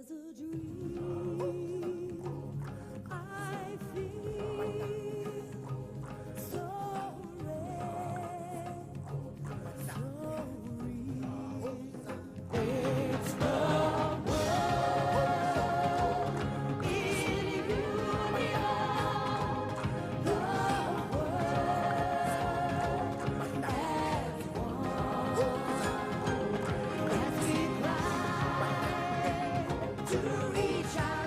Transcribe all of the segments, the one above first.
There's a dream I feel so rare, so real. It's the world in union, the world as one, as we cry to each other.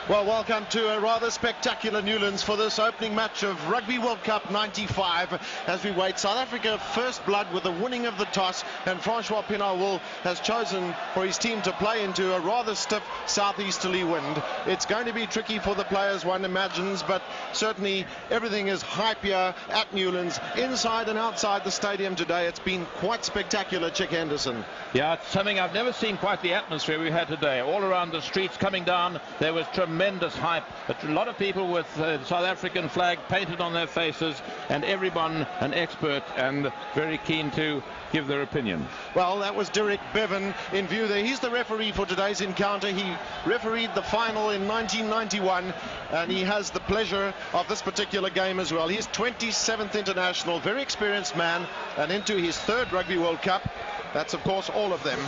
Well, welcome to a rather spectacular Newlands for this opening match of Rugby World Cup 95 as we wait. South Africa first blood with the winning of the toss, and Francois Pinault has chosen for his team to play into a rather stiff southeasterly wind. It's going to be tricky for the players, one imagines, but certainly everything is hype here at Newlands, inside and outside the stadium today. It's been quite spectacular, Chick Henderson. Yeah, it's something I've never seen, quite the atmosphere we had today. All around the streets coming down, there was tremendous hype. A lot of people with the South African flag painted on their faces, and everyone an expert and very keen to give their opinion. Well, that was Derek Bevan in view there. He's the referee for today's encounter. He refereed the final in 1991, and he has the pleasure of this particular game as well. He's 27th international, very experienced man, and into his third Rugby World Cup. That's, of course, all of them.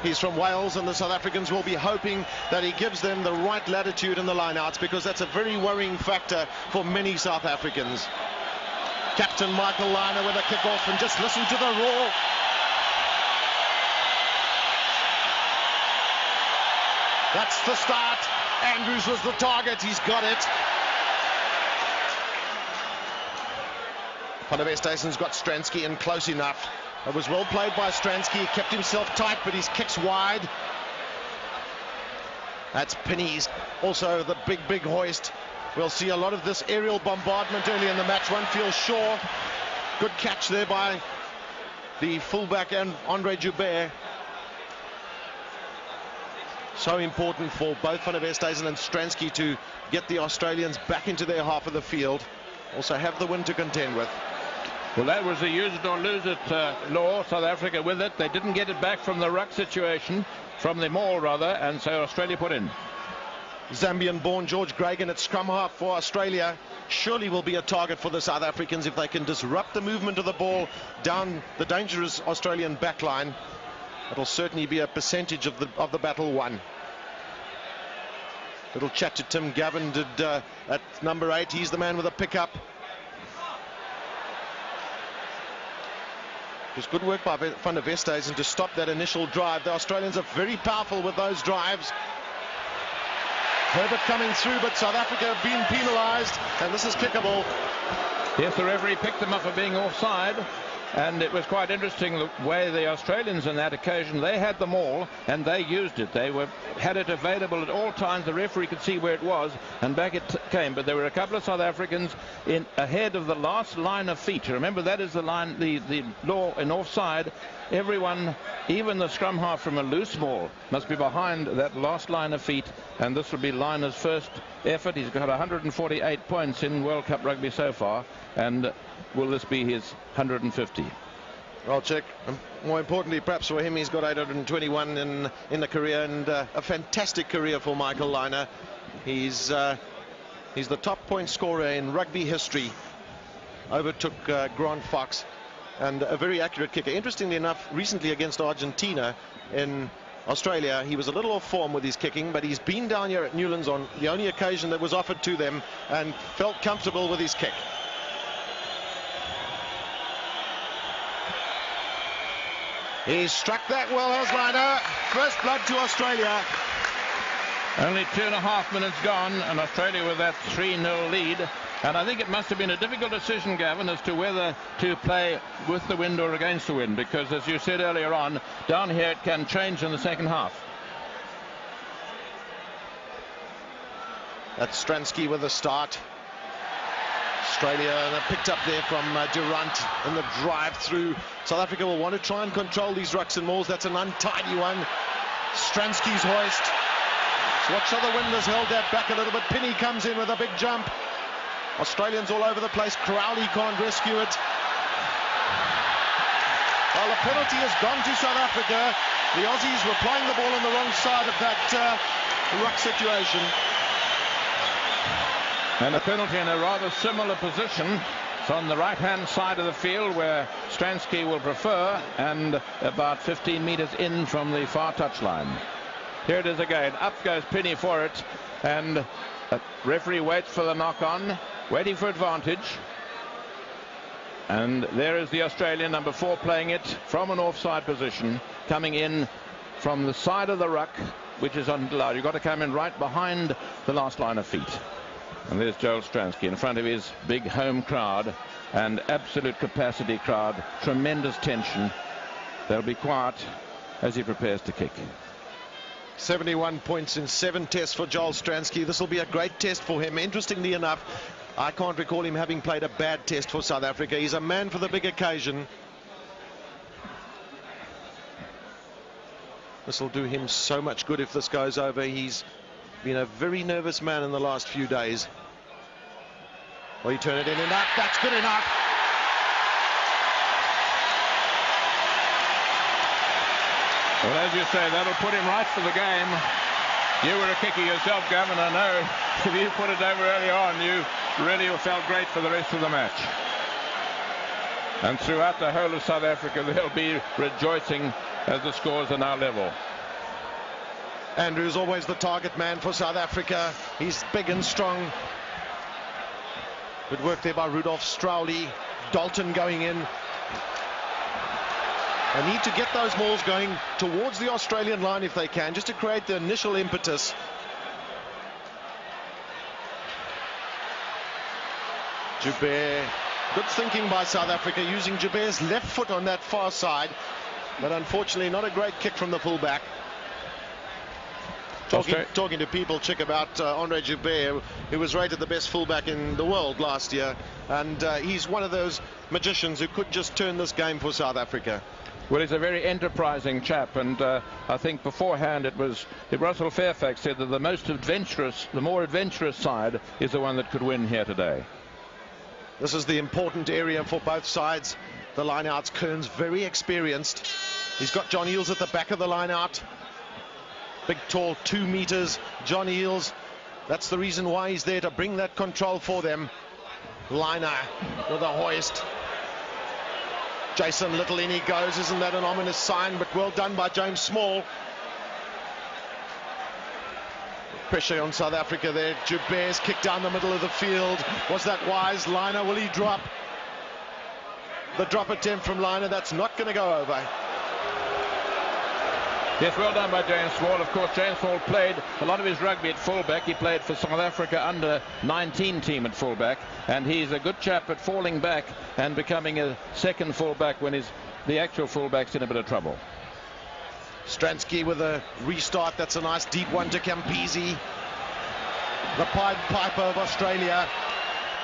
He's from Wales, and the South Africans will be hoping that he gives them the right latitude in the lineouts, because that's a very worrying factor for many South Africans. Captain Michael Liner with a kick-off, and just listen to the roar. That's the start. Andrews was the target. He's got it. Van der Westhuizen's got Stransky in close enough. It was well played by Stransky. He kept himself tight, but his kick's wide. That's Penny's also the big hoist. We'll see a lot of this aerial bombardment early in the match. One feels sure. Good catch there by the fullback and Andre Joubert. So important for both Van der Westhuizen and Stransky to get the Australians back into their half of the field. Also have the win to contend with. Well, that was a use it or lose it law. South Africa with it. They didn't get it back from the ruck situation, from the maul rather, and so Australia put in. Zambian-born George Gregan at scrum half for Australia surely will be a target for the South Africans if they can disrupt the movement of the ball down the dangerous Australian backline. It'll certainly be a percentage of the battle won. Little chat to Tim Gavin did at number 8. He's the man with a pickup. It was good work by Van der Westhuizen to stop that initial drive. The Australians are very powerful with those drives. Herbert coming through, but South Africa have been penalised, and this is kickable. Yes, the referee picked them up for being offside, and it was quite interesting the way the Australians on that occasion, they had them all and they used it. They had it available at all times. The referee could see where it was, and back it came. But there were a couple of South Africans in ahead of the last line of feet. Remember, that is the line, the law in offside. Everyone, even the scrum half from a loose ball, must be behind that last line of feet, and this will be Liner's first effort. He's got 148 points in World Cup rugby so far, and will this be his 150? I'll check. More importantly, perhaps for him, he's got 821 in the career, and a fantastic career for Michael Liner. He's the top point scorer in rugby history. Overtook Grant Fox, and a very accurate kicker. Interestingly enough, recently against Argentina in Australia, he was a little off form with his kicking, but he's been down here at Newlands on the only occasion that was offered to them and felt comfortable with his kick. He struck that well, has Liner. First blood to Australia. Only 2.5 minutes gone, and Australia with that 3-0 lead. And I think it must have been a difficult decision, Gavin, as to whether to play with the wind or against the wind, because as you said earlier on, down here it can change in the second half. That's Stransky with a start. Australia picked up there from Durant in the drive through. South Africa will want to try and control these rucks and mauls. That's an untidy one. Stransky's hoist. So watch how the wind has held that back a little bit. Penny comes in with a big jump. Australians all over the place. Crowley can't rescue it. Well, the penalty has gone to South Africa. The Aussies were playing the ball on the wrong side of that ruck situation. And a penalty in a rather similar position It's on the right-hand side of the field where Stransky will prefer, and about 15 meters in from the far touchline. Here it is again. Up goes Penny for it, and the referee waits for the knock-on, waiting for advantage. And there is the Australian number 4 playing it from an offside position, coming in from the side of the ruck, which is allowed. You've got to come in right behind the last line of feet. And there's Joel Stransky in front of his big home crowd, and absolute capacity crowd, tremendous tension. They'll be quiet as he prepares to kick. 71 points in 7 tests for Joel Stransky. This will be a great test for him. Interestingly enough, I can't recall him having played a bad test for South Africa. He's a man for the big occasion. This will do him so much good if this goes over. He's been a very nervous man in the last few days. Well, you turn it in and up. That's good enough. Well, as you say, that'll put him right for the game. You were a kicker yourself, Gavin. I know if you put it over early on, you really felt great for the rest of the match. And throughout the whole of South Africa, they'll be rejoicing as the scores are now level. Andrew's always the target man for South Africa. He's big and strong. Good work there by Rudolph Strowley. Dalton going in. They need to get those balls going towards the Australian line if they can, just to create the initial impetus. Joubert, good thinking by South Africa, using Joubert's left foot on that far side, but unfortunately not a great kick from the fullback. Talking to people, Chick, about Andre Joubert, who was rated the best fullback in the world last year, and he's one of those magicians who could just turn this game for South Africa. Well, he's a very enterprising chap, and I think beforehand it was Russell Fairfax said that the more adventurous side is the one that could win here today. This is the important area for both sides. The line-outs, Kearns very experienced. He's got John Eales at the back of the line-out. Big, tall, 2 meters. John Eales, that's the reason why he's there, to bring that control for them. Liner with a hoist. Jason Little, in he goes. Isn't that an ominous sign? But well done by James Small. Pressure on South Africa there. Joubert's kick down the middle of the field. Was that wise? Liner, will he drop? The drop attempt from Liner, that's not going to go over. Yes, well done by James Small. Of course, James Small played a lot of his rugby at fullback. He played for South Africa under 19 team at fullback, and he's a good chap at falling back and becoming a second fullback when the actual fullback's in a bit of trouble. Stransky with a restart. That's a nice deep one to Campese. The Pied Piper of Australia.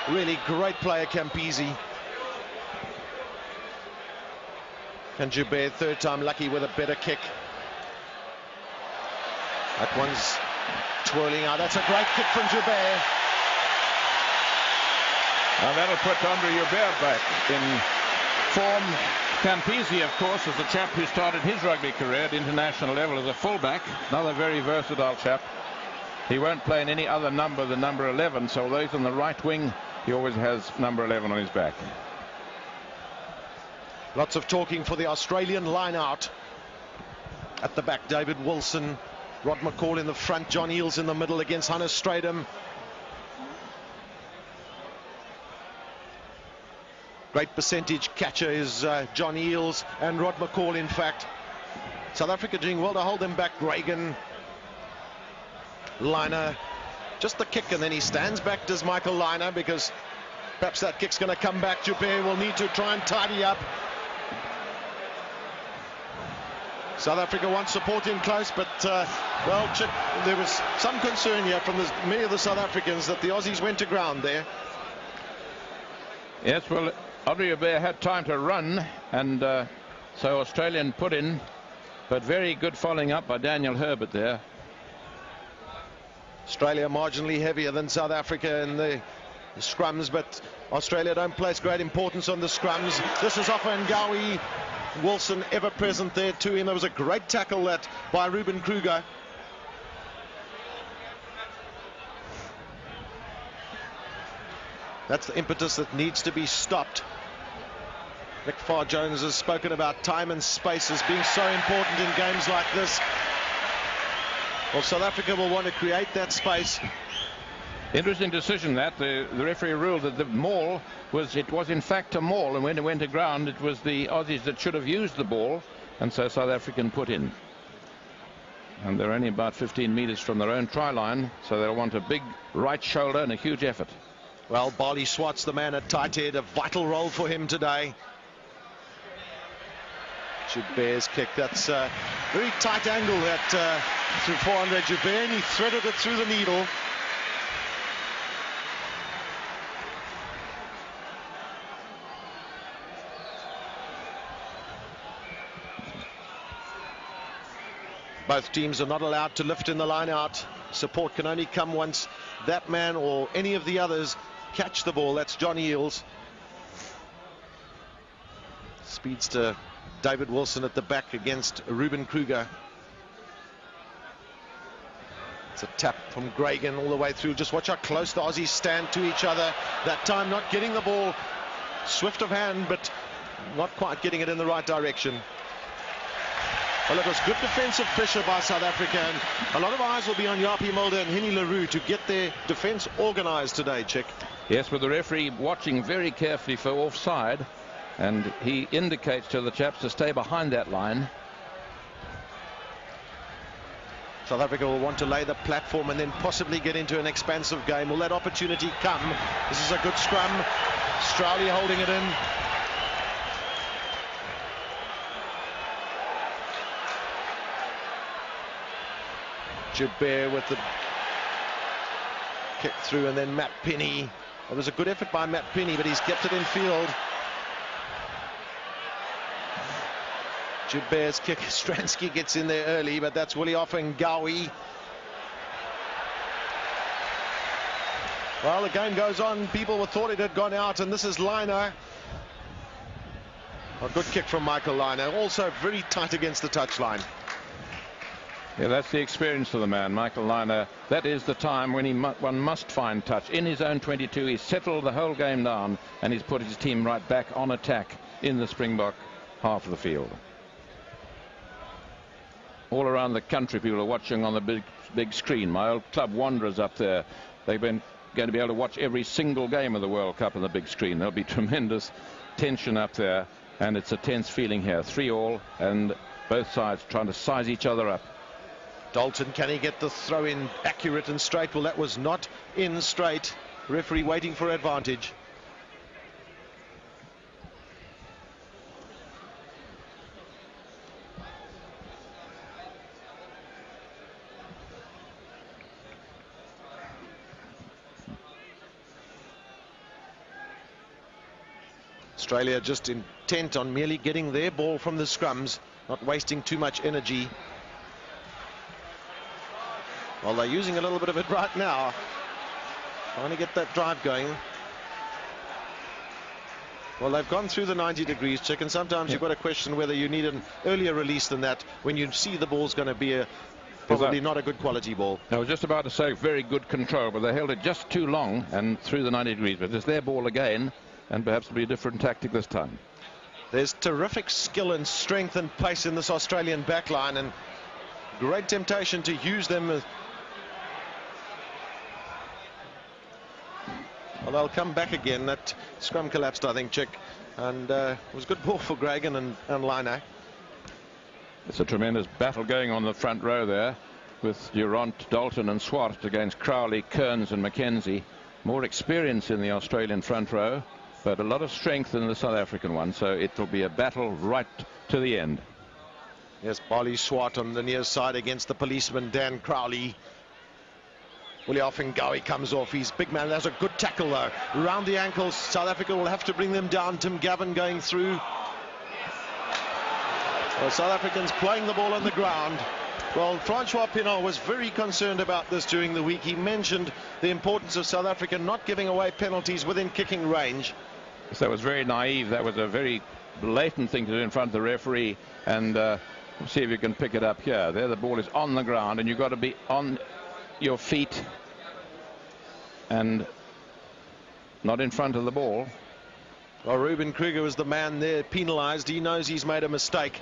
Really great player, Campese. And Joubert, third time lucky with a better kick. That one's twirling out. That's a great kick from Joubert. And that'll put Andre Joubert back in form. Campese, of course, is the chap who started his rugby career at international level as a fullback. Another very versatile chap. He won't play in any other number than number 11, so although he's on the right wing, he always has number 11 on his back. Lots of talking for the Australian line out. At the back, David Wilson. Rod McCall in the front. John Eales in the middle against Hannes Strydom. Great percentage catcher is John Eales and Rod McCall, in fact. South Africa doing well to hold them back. Reagan. Liner. Just the kick, and then he stands back, does Michael Liner, because perhaps that kick's going to come back. Joubert will need to try and tidy up. South Africa wants support in close, but well, Chick, there was some concern here from many of the South Africans that the Aussies went to ground there. Yes, well, Andre Joubert had time to run, and so Australian put in, but very good following up by Daniel Herbert there. Australia marginally heavier than South Africa in the scrums, but Australia don't place great importance on the scrums. This is Offa Ngawi. Wilson ever present there to him. There was a great tackle that by Ruben Kruger. That's the impetus that needs to be stopped. Nick Farr-Jones has spoken about time and space as being so important in games like this. Well, South Africa will want to create that space. Interesting decision that the referee ruled that the maul was in fact a maul, and when it went to ground it was the Aussies that should have used the ball, and so South African put in. And they're only about 15 meters from their own try line, so they'll want a big right shoulder and a huge effort. Well, Bali Swat's the man at tight head, a vital role for him today. Joubert's kick, that's a very tight angle that through 400 Joubert, and he threaded it through the needle. Both teams are not allowed to lift in the line out. Support can only come once that man or any of the others catch the ball. That's Johnny Eales. Speedster David Wilson at the back against Ruben Kruger. It's a tap from Gregan all the way through. Just watch how close the Aussies stand to each other. That time not getting the ball. Swift of hand, but not quite getting it in the right direction. Well, it was good defensive pressure by South Africa, and a lot of eyes will be on Yapi Mulder and Henny LaRue to get their defense organized today, Chick. Yes, with the referee watching very carefully for offside, and he indicates to the chaps to stay behind that line. South Africa will want to lay the platform and then possibly get into an expansive game. Will that opportunity come? This is a good scrum. Australia holding it in. Joubert with the kick through, and then Matt Penny. It was a good effort by Matt Penny, but he's kept it in field. Joubert's kick. Stransky gets in there early, but that's Willie Off and Gowie. Well, the game goes on. People thought it had gone out, and this is Liner. A good kick from Michael Liner. Also very tight against the touchline. Yeah, that's the experience of the man, Michael Liner. That is the time when one must find touch. In his own 22, he's settled the whole game down, and he's put his team right back on attack in the Springbok half of the field. All around the country, people are watching on the big screen. My old club Wanderers up there, they've been going to be able to watch every single game of the World Cup on the big screen. There'll be tremendous tension up there, and it's a tense feeling here. 3-3, and both sides trying to size each other up. Dalton, can he get the throw in accurate and straight? Well, that was not in straight. Referee waiting for advantage. Australia just intent on merely getting their ball from the scrums, not wasting too much energy. Well, they're using a little bit of it right now, trying to get that drive going. Well, they've gone through the 90 degrees, Chick, and sometimes you've got to question whether you need an earlier release than that when you see the ball's going to be probably not a good quality ball. I was just about to say very good control, but they held it just too long and through the 90 degrees. But it's their ball again, and perhaps it'll be a different tactic this time. There's terrific skill and strength and pace in this Australian backline, and great temptation to use them. Well, they'll come back again. That scrum collapsed, I think, Chick, and it was a good ball for Gregan and Liner. It's a tremendous battle going on the front row there with Durant, Dalton and Swart against Crowley, Kearns and McKenzie. More experience in the Australian front row, but a lot of strength in the South African one, so it will be a battle right to the end. Yes, Bali Swart on the near side against the policeman Dan Crowley. Willie Offengawi comes off. He's big man. That's a good tackle though. Around the ankles. South Africa will have to bring them down. Tim Gavin going through. Well, South Africans playing the ball on the ground. Well, Francois Pienaar was very concerned about this during the week. He mentioned the importance of South Africa not giving away penalties within kicking range. So that was very naive. That was a very blatant thing to do in front of the referee. And see if you can pick it up here. There the ball is on the ground, and you've got to be on your feet and not in front of the ball. Well, Ruben Kruger was the man there penalised. He knows he's made a mistake.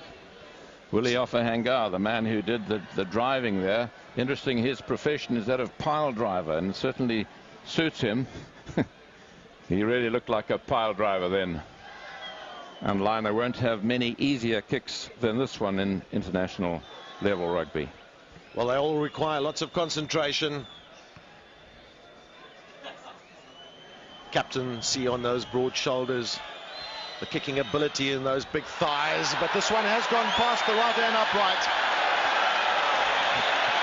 Willie Offahangar, the man who did the driving there. Interesting, his profession is that of pile driver, and it certainly suits him. He really looked like a pile driver then. And Liner won't have many easier kicks than this one in international level rugby. Well, they all require lots of concentration. Captaincy on those broad shoulders, the kicking ability in those big thighs, but this one has gone past the right hand upright.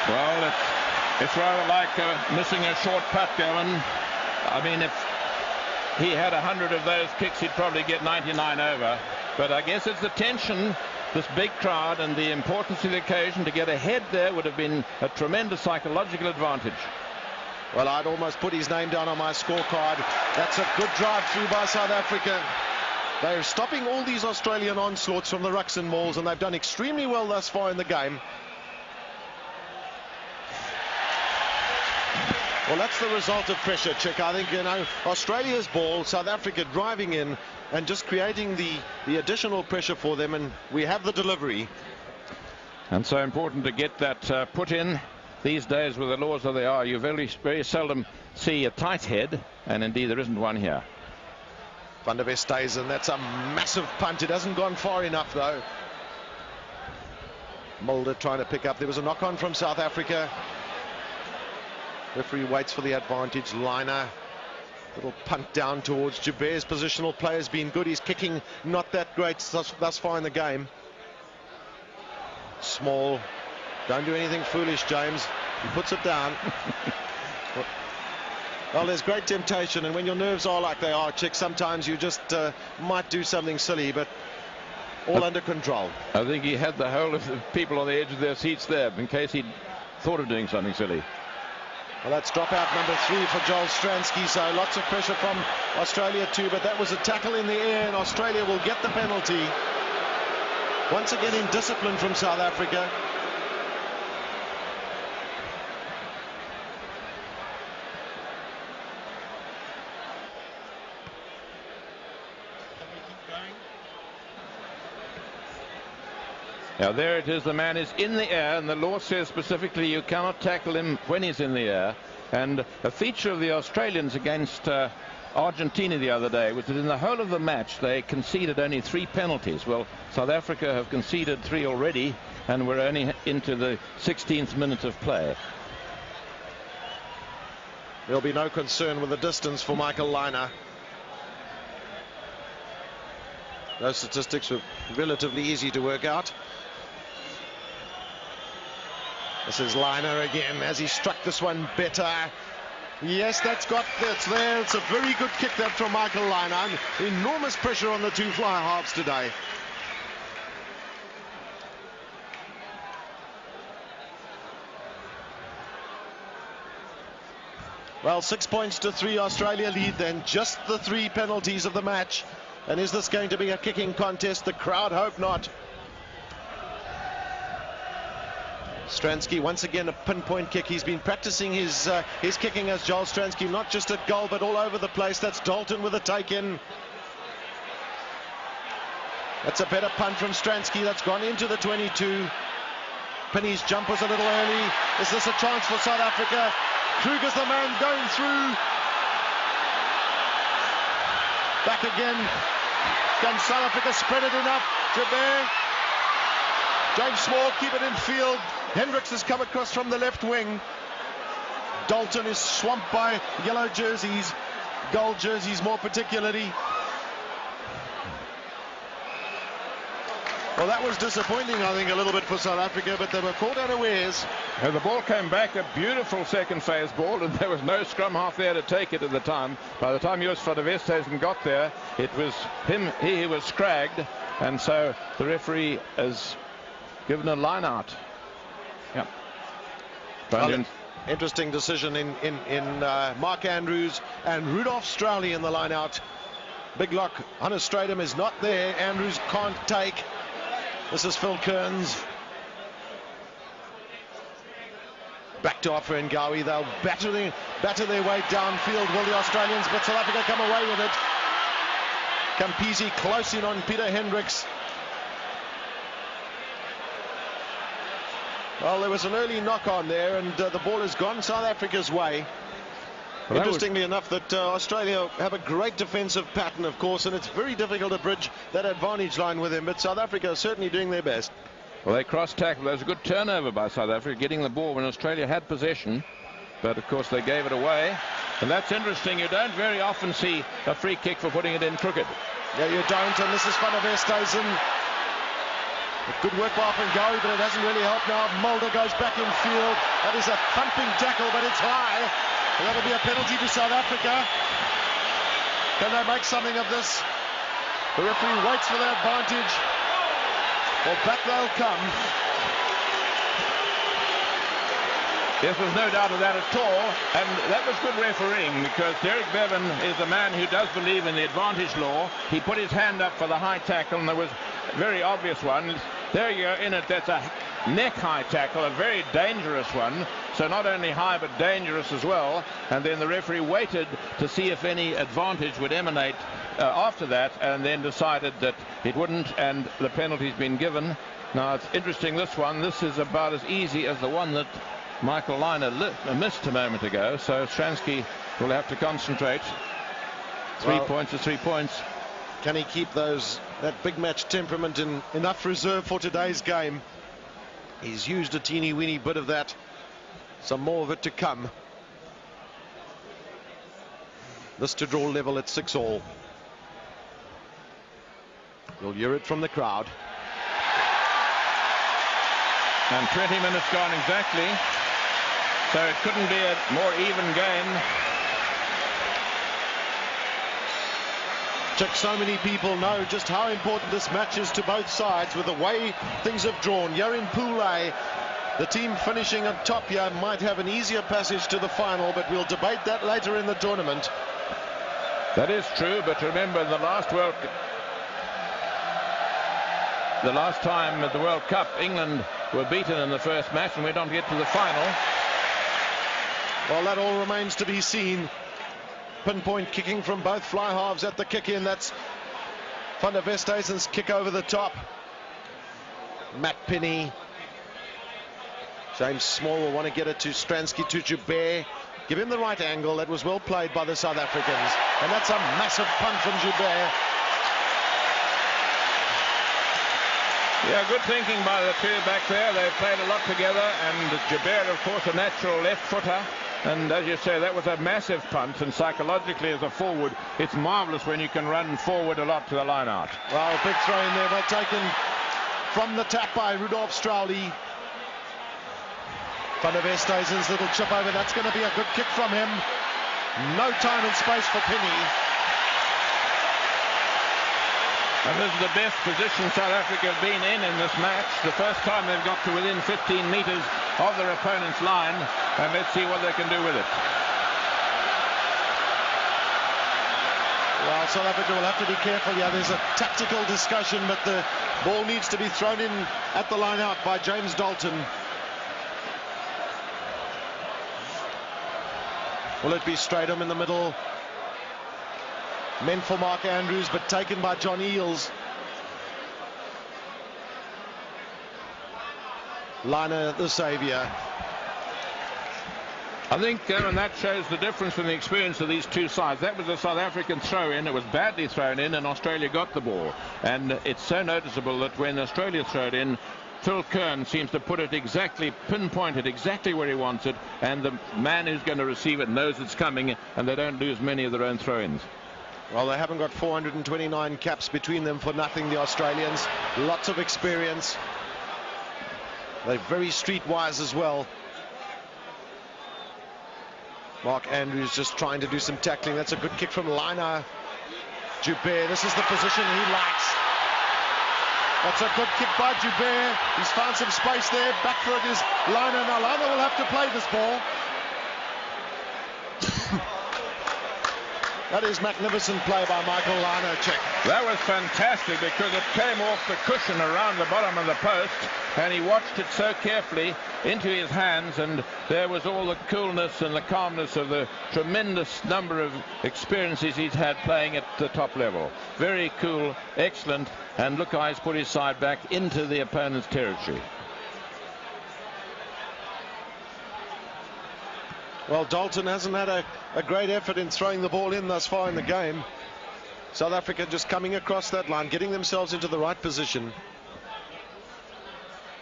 Well, it's rather like missing a short putt, Gowan. I mean, if he had 100 of those kicks, he'd probably get 99 over. But I guess it's the tension, this big crowd, and the importance of the occasion. To get ahead there would have been a tremendous psychological advantage. Well, I'd almost put his name down on my scorecard. That's a good drive through by South Africa. They're stopping all these Australian onslaughts from the rucks and mauls, and they've done extremely well thus far in the game. Well, that's the result of pressure, Chick. I think, you know, Australia's ball, South Africa driving in and just creating the additional pressure for them, and we have the delivery. And so important to get that put in. These days, with the laws that they are, you very seldom see a tight head, and indeed there isn't one here. Van der West stays, and that's a massive punt. It hasn't gone far enough, though. Mulder trying to pick up. There was a knock-on from South Africa. Referee waits for the advantage. Liner, little punt down towards Joubert's positional play has been good. He's kicking not that great thus far in the game. Small. Don't do anything foolish, James. He puts it down. Well, there's great temptation, and when your nerves are like they are, Chick, sometimes you just might do something silly, but all under control. I think he had the whole of the people on the edge of their seats there in case he'd thought of doing something silly. Well, that's dropout number 3 for Joel Stransky, so lots of pressure from Australia too, but that was a tackle in the air, and Australia will get the penalty. Once again, indiscipline from South Africa. Now there it is, the man is in the air, and the law says specifically you cannot tackle him when he's in the air. And a feature of the Australians against Argentina the other day was that in the whole of the match they conceded only 3 penalties. Well, South Africa have conceded 3 already, and we're only into the 16th minute of play. There'll be no concern with the distance for Michael Liner. Those statistics were relatively easy to work out. This is Liner again as he struck this one better. Yes, that's there. It's a very good kick that from Michael Liner. Enormous pressure on the 2 fly halves today. Well, 6 points to 3, Australia lead then. Just the 3 penalties of the match. And is this going to be a kicking contest? The crowd hope not. Stransky once again a pinpoint kick. He's been practicing his kicking as Joel Stransky, not just at goal but all over the place. That's Dalton with a take in. That's a better punt from Stransky. That's gone into the 22. Penny's jump was a little early. Is this a chance for South Africa? Kruger's the man going through. Back again. Can South Africa spread it enough? Joubert. James Small keep it in field. Hendricks has come across from the left wing. Dalton is swamped by yellow jerseys, gold jerseys more particularly. Well, that was disappointing, I think, a little bit for South Africa, but they were caught unawares. And the ball came back, a beautiful second phase ball, and there was no scrum half there to take it at the time. By the time Joos van der Westhuizen got there, it was him, he was scragged, and so the referee has given a line out. Yeah. Well, interesting decision in Mark Andrews and Rudolph Strowley in the line out. Big lock. Hannes Strydom is not there. Andrews can't take. This is Phil Kearns. Back to Offa and Ngawi. They'll batter their way downfield, will the Australians, but South Africa come away with it. Campisi close in on Peter Hendricks. Well, there was an early knock on there, and the ball has gone South Africa's way. Well, Interestingly enough, that Australia have a great defensive pattern, of course, and it's very difficult to bridge that advantage line with them, but South Africa are certainly doing their best. Well, they cross-tackled. There was a good turnover by South Africa, getting the ball when Australia had possession, but of course they gave it away. And that's interesting. You don't very often see a free kick for putting it in crooked. Yeah, you don't, and this is Van der Westhuizen. Good work by Ngawi, but it hasn't really helped now. Mulder goes back in field. That is a thumping tackle, but it's high. And that'll be a penalty to South Africa. Can they make something of this? The referee waits for the advantage. Well, back they'll come. Yes, there's no doubt of that at all, and that was good refereeing, because Derek Bevan is a man who does believe in the advantage law. He put his hand up for the high tackle, and there was a very obvious one. There you're in it. That's a neck high tackle, a very dangerous one. So not only high but dangerous as well. And then the referee waited to see if any advantage would emanate after that, and then decided that it wouldn't, and the penalty's been given. Now it's interesting, this one. This is about as easy as the one that Michael Liner missed a moment ago. So Stransky will have to concentrate. 3 points is 3 points. Can he keep that big match temperament in enough reserve for today's game? He's used a teeny weeny bit of that. Some more of it to come. This to draw level at 6-all. You'll hear it from the crowd. And 20 minutes gone exactly. So it couldn't be a more even game. Chuck, so many people know just how important this match is to both sides with the way things have drawn. Yarin Pule, the team finishing up top here, might have an easier passage to the final, but we'll debate that later in the tournament. That is true, but remember the last time at the World Cup, England were beaten in the first match and went on to get to the final. Well, that all remains to be seen. Pinpoint kicking from both fly halves at the kick-in. That's Van der Westhuizen's kick over the top. Matt Penny. James Small will want to get it to Stransky, to Joubert. Give him the right angle. That was well played by the South Africans. And that's a massive punt from Joubert. Yeah, good thinking by the two back there. They played a lot together, and Joubert, of course, a natural left footer. And as you say, that was a massive punt, and psychologically as a forward, it's marvellous when you can run forward a lot to the line out. Well, big throw in there, but taken from the tap by Rudolf Strauly. Van der Westhuizen's little chip over, that's going to be a good kick from him. No time and space for Penny. And this is the best position South Africa have been in this match. The first time they've got to within 15 metres of their opponent's line, and let's see what they can do with it. Well, South Africa will have to be careful. Yeah, there's a tactical discussion, but the ball needs to be thrown in at the line out by James Dalton. Will it be Strydom in the middle? Meant for Mark Andrews, but taken by John Eales. Liner, the saviour. I think, and that shows the difference in the experience of these two sides. That was a South African throw-in. It was badly thrown in, and Australia got the ball. And it's so noticeable that when Australia throwed in, Phil Kern seems to put it exactly, pinpointed exactly where he wants it, and the man who's going to receive it knows it's coming, and they don't lose many of their own throw-ins. Well, they haven't got 429 caps between them for nothing, the Australians. Lots of experience. They're very streetwise as well. Mark Andrews just trying to do some tackling. That's a good kick from Liner. Joubert, this is the position he likes. That's a good kick by Joubert. He's found some space there. Back for it is Liner. Now Liner will have to play this ball. That is magnificent play by Michael Liner. Check. That was fantastic because it came off the cushion around the bottom of the post, and he watched it so carefully into his hands, and there was all the coolness and the calmness of the tremendous number of experiences he's had playing at the top level. Very cool, excellent, and look how he's put his side back into the opponent's territory. Well, Dalton hasn't had a great effort in throwing the ball in thus far in the game. South Africa just coming across that line, getting themselves into the right position.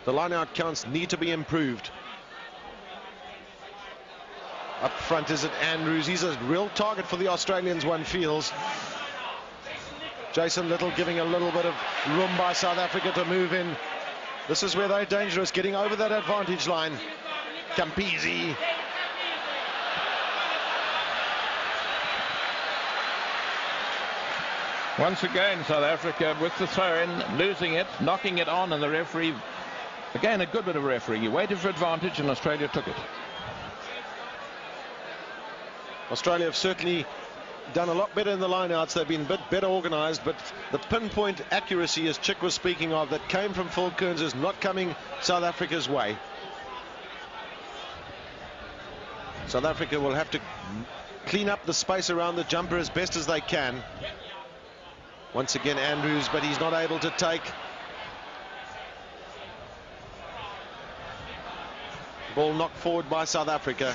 The line-out counts need to be improved. Up front is it Andrews. He's a real target for the Australians, one feels. Jason Little giving a little bit of room by South Africa to move in. This is where they're dangerous, getting over that advantage line. Campisi. Once again, South Africa with the throw-in, losing it, knocking it on, and the referee, again, a good bit of refereeing. He waited for advantage, and Australia took it. Australia have certainly done a lot better in the lineouts. They've been a bit better organised, but the pinpoint accuracy, as Chick was speaking of, that came from Phil Kearns is not coming South Africa's way. South Africa will have to clean up the space around the jumper as best as they can. Once again Andrews, but he's not able to take. Ball knocked forward by South Africa.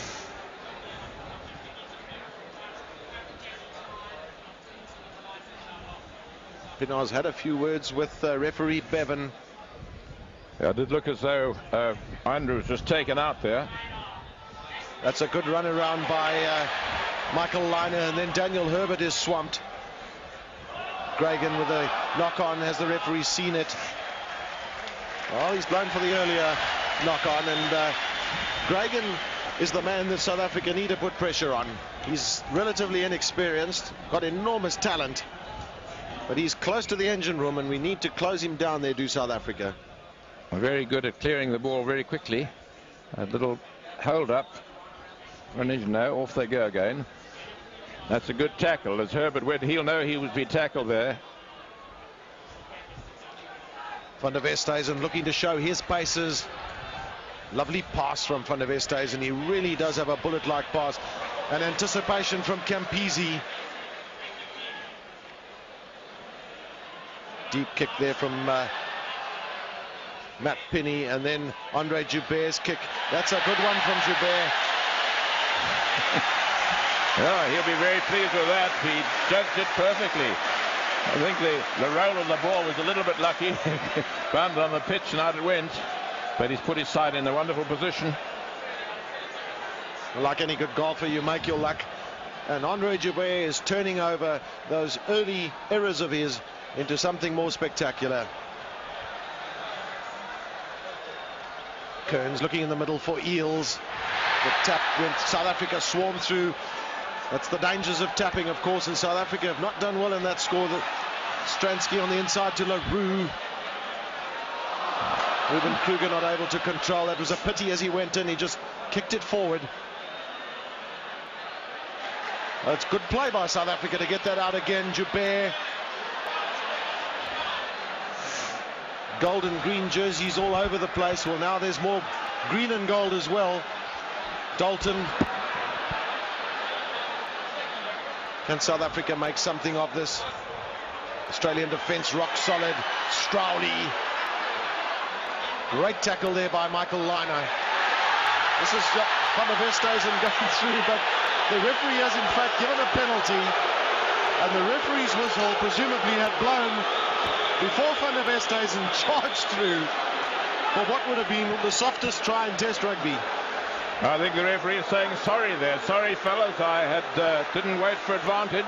Pienaar's had a few words with referee Bevan. Yeah, it did look as though Andrews was taken out there. That's a good run around by Michael Liner, and then Daniel Herbert is swamped. Gregan with a knock-on. Has the referee seen it? Well, he's blown for the earlier knock-on, and Gregan is the man that South Africa need to put pressure on. He's relatively inexperienced, got enormous talent, but he's close to the engine room, and we need to close him down there, do South Africa. Very good at clearing the ball very quickly. A little hold-up, and you know, off they go again. That's a good tackle. As Herbert went, he'll know he would be tackled there. Van der Westhuizen looking to show his paces. Lovely pass from Van der Westhuizen. He really does have a bullet-like pass. An anticipation from Campisi. Deep kick there from Matt Pinney, and then Andre Joubert's kick. That's a good one from Joubert. Yeah, he'll be very pleased with that. He judged it perfectly. I think the roll of the ball was a little bit lucky. Bounded on the pitch and out it went. But he's put his side in a wonderful position. Like any good golfer, you make your luck. And Andre Joubert is turning over those early errors of his into something more spectacular. Kearns looking in the middle for Eels. The tap went, South Africa swarmed through. That's the dangers of tapping, of course, and South Africa have not done well in that score. Stransky on the inside to LaRue. Ruben Kruger not able to control. That was a pity as he went in. He just kicked it forward. It's good play by South Africa to get that out again. Joubert. Gold and green jerseys all over the place. Well, now there's more green and gold as well. Dalton. Can South Africa make something of this? Australian defence rock solid. Strowley. Great tackle there by Michael Liner. This is Van der Westhuizen going through, but the referee has in fact given a penalty, and the referee's whistle presumably had blown before Van der Westhuizen charged through for what would have been the softest try in Test rugby. I think the referee is saying sorry there. Sorry, fellas, I didn't wait for advantage.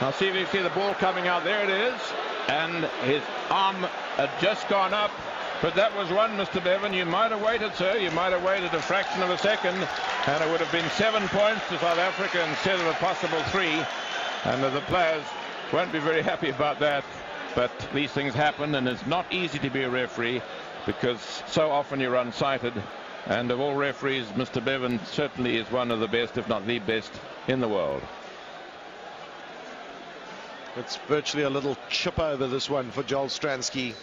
I'll see if you see the ball coming out. There it is. And his arm had just gone up. But that was one, Mr. Bevan. You might have waited, sir. You might have waited a fraction of a second. And it would have been 7 points to South Africa instead of a possible 3. And the players won't be very happy about that. But these things happen, and it's not easy to be a referee because so often you're unsighted. And of all referees, Mr. Bevan certainly is one of the best, if not the best, in the world. It's virtually a little chip over this one for Joel Stransky.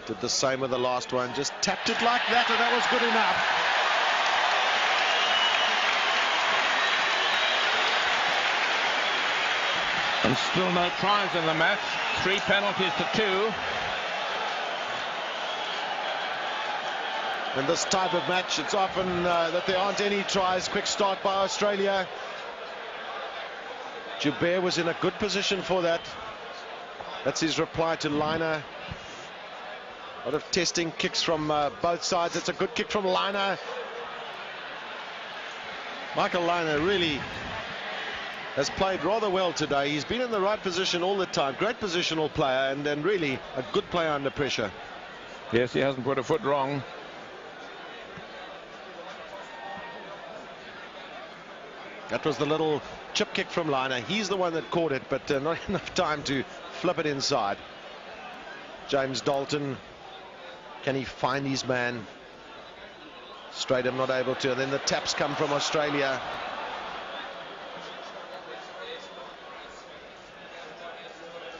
Did the same with the last one, just tapped it like that, and that was good enough. And still no tries in the match. 3 penalties to 2. In this type of match, it's often that there aren't any tries. Quick start by Australia. Joubert was in a good position for that. That's his reply to Liner. A lot of testing kicks from both sides. It's a good kick from Liner. Michael Liner really has played rather well today. He's been in the right position all the time. Great positional player, and really a good player under pressure. Yes, he hasn't put a foot wrong. That was the little chip kick from Liner. He's the one that caught it, but not enough time to flip it inside. James Dalton, can he find his man? Stratham not able to, and then the taps come from Australia.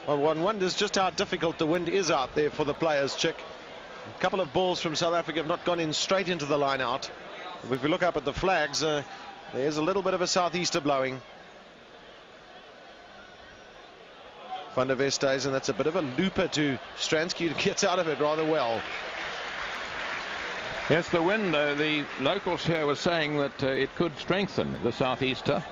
Well, one wonders just how difficult the wind is out there for the players, Chick. A couple of balls from South Africa have not gone in straight into the line out. If we look up at the flags, there's a little bit of a southeaster blowing. Van der Westhuizen, and that's a bit of a looper to Stransky, who gets out of it rather well. Yes, the wind, the locals here were saying that it could strengthen the southeaster.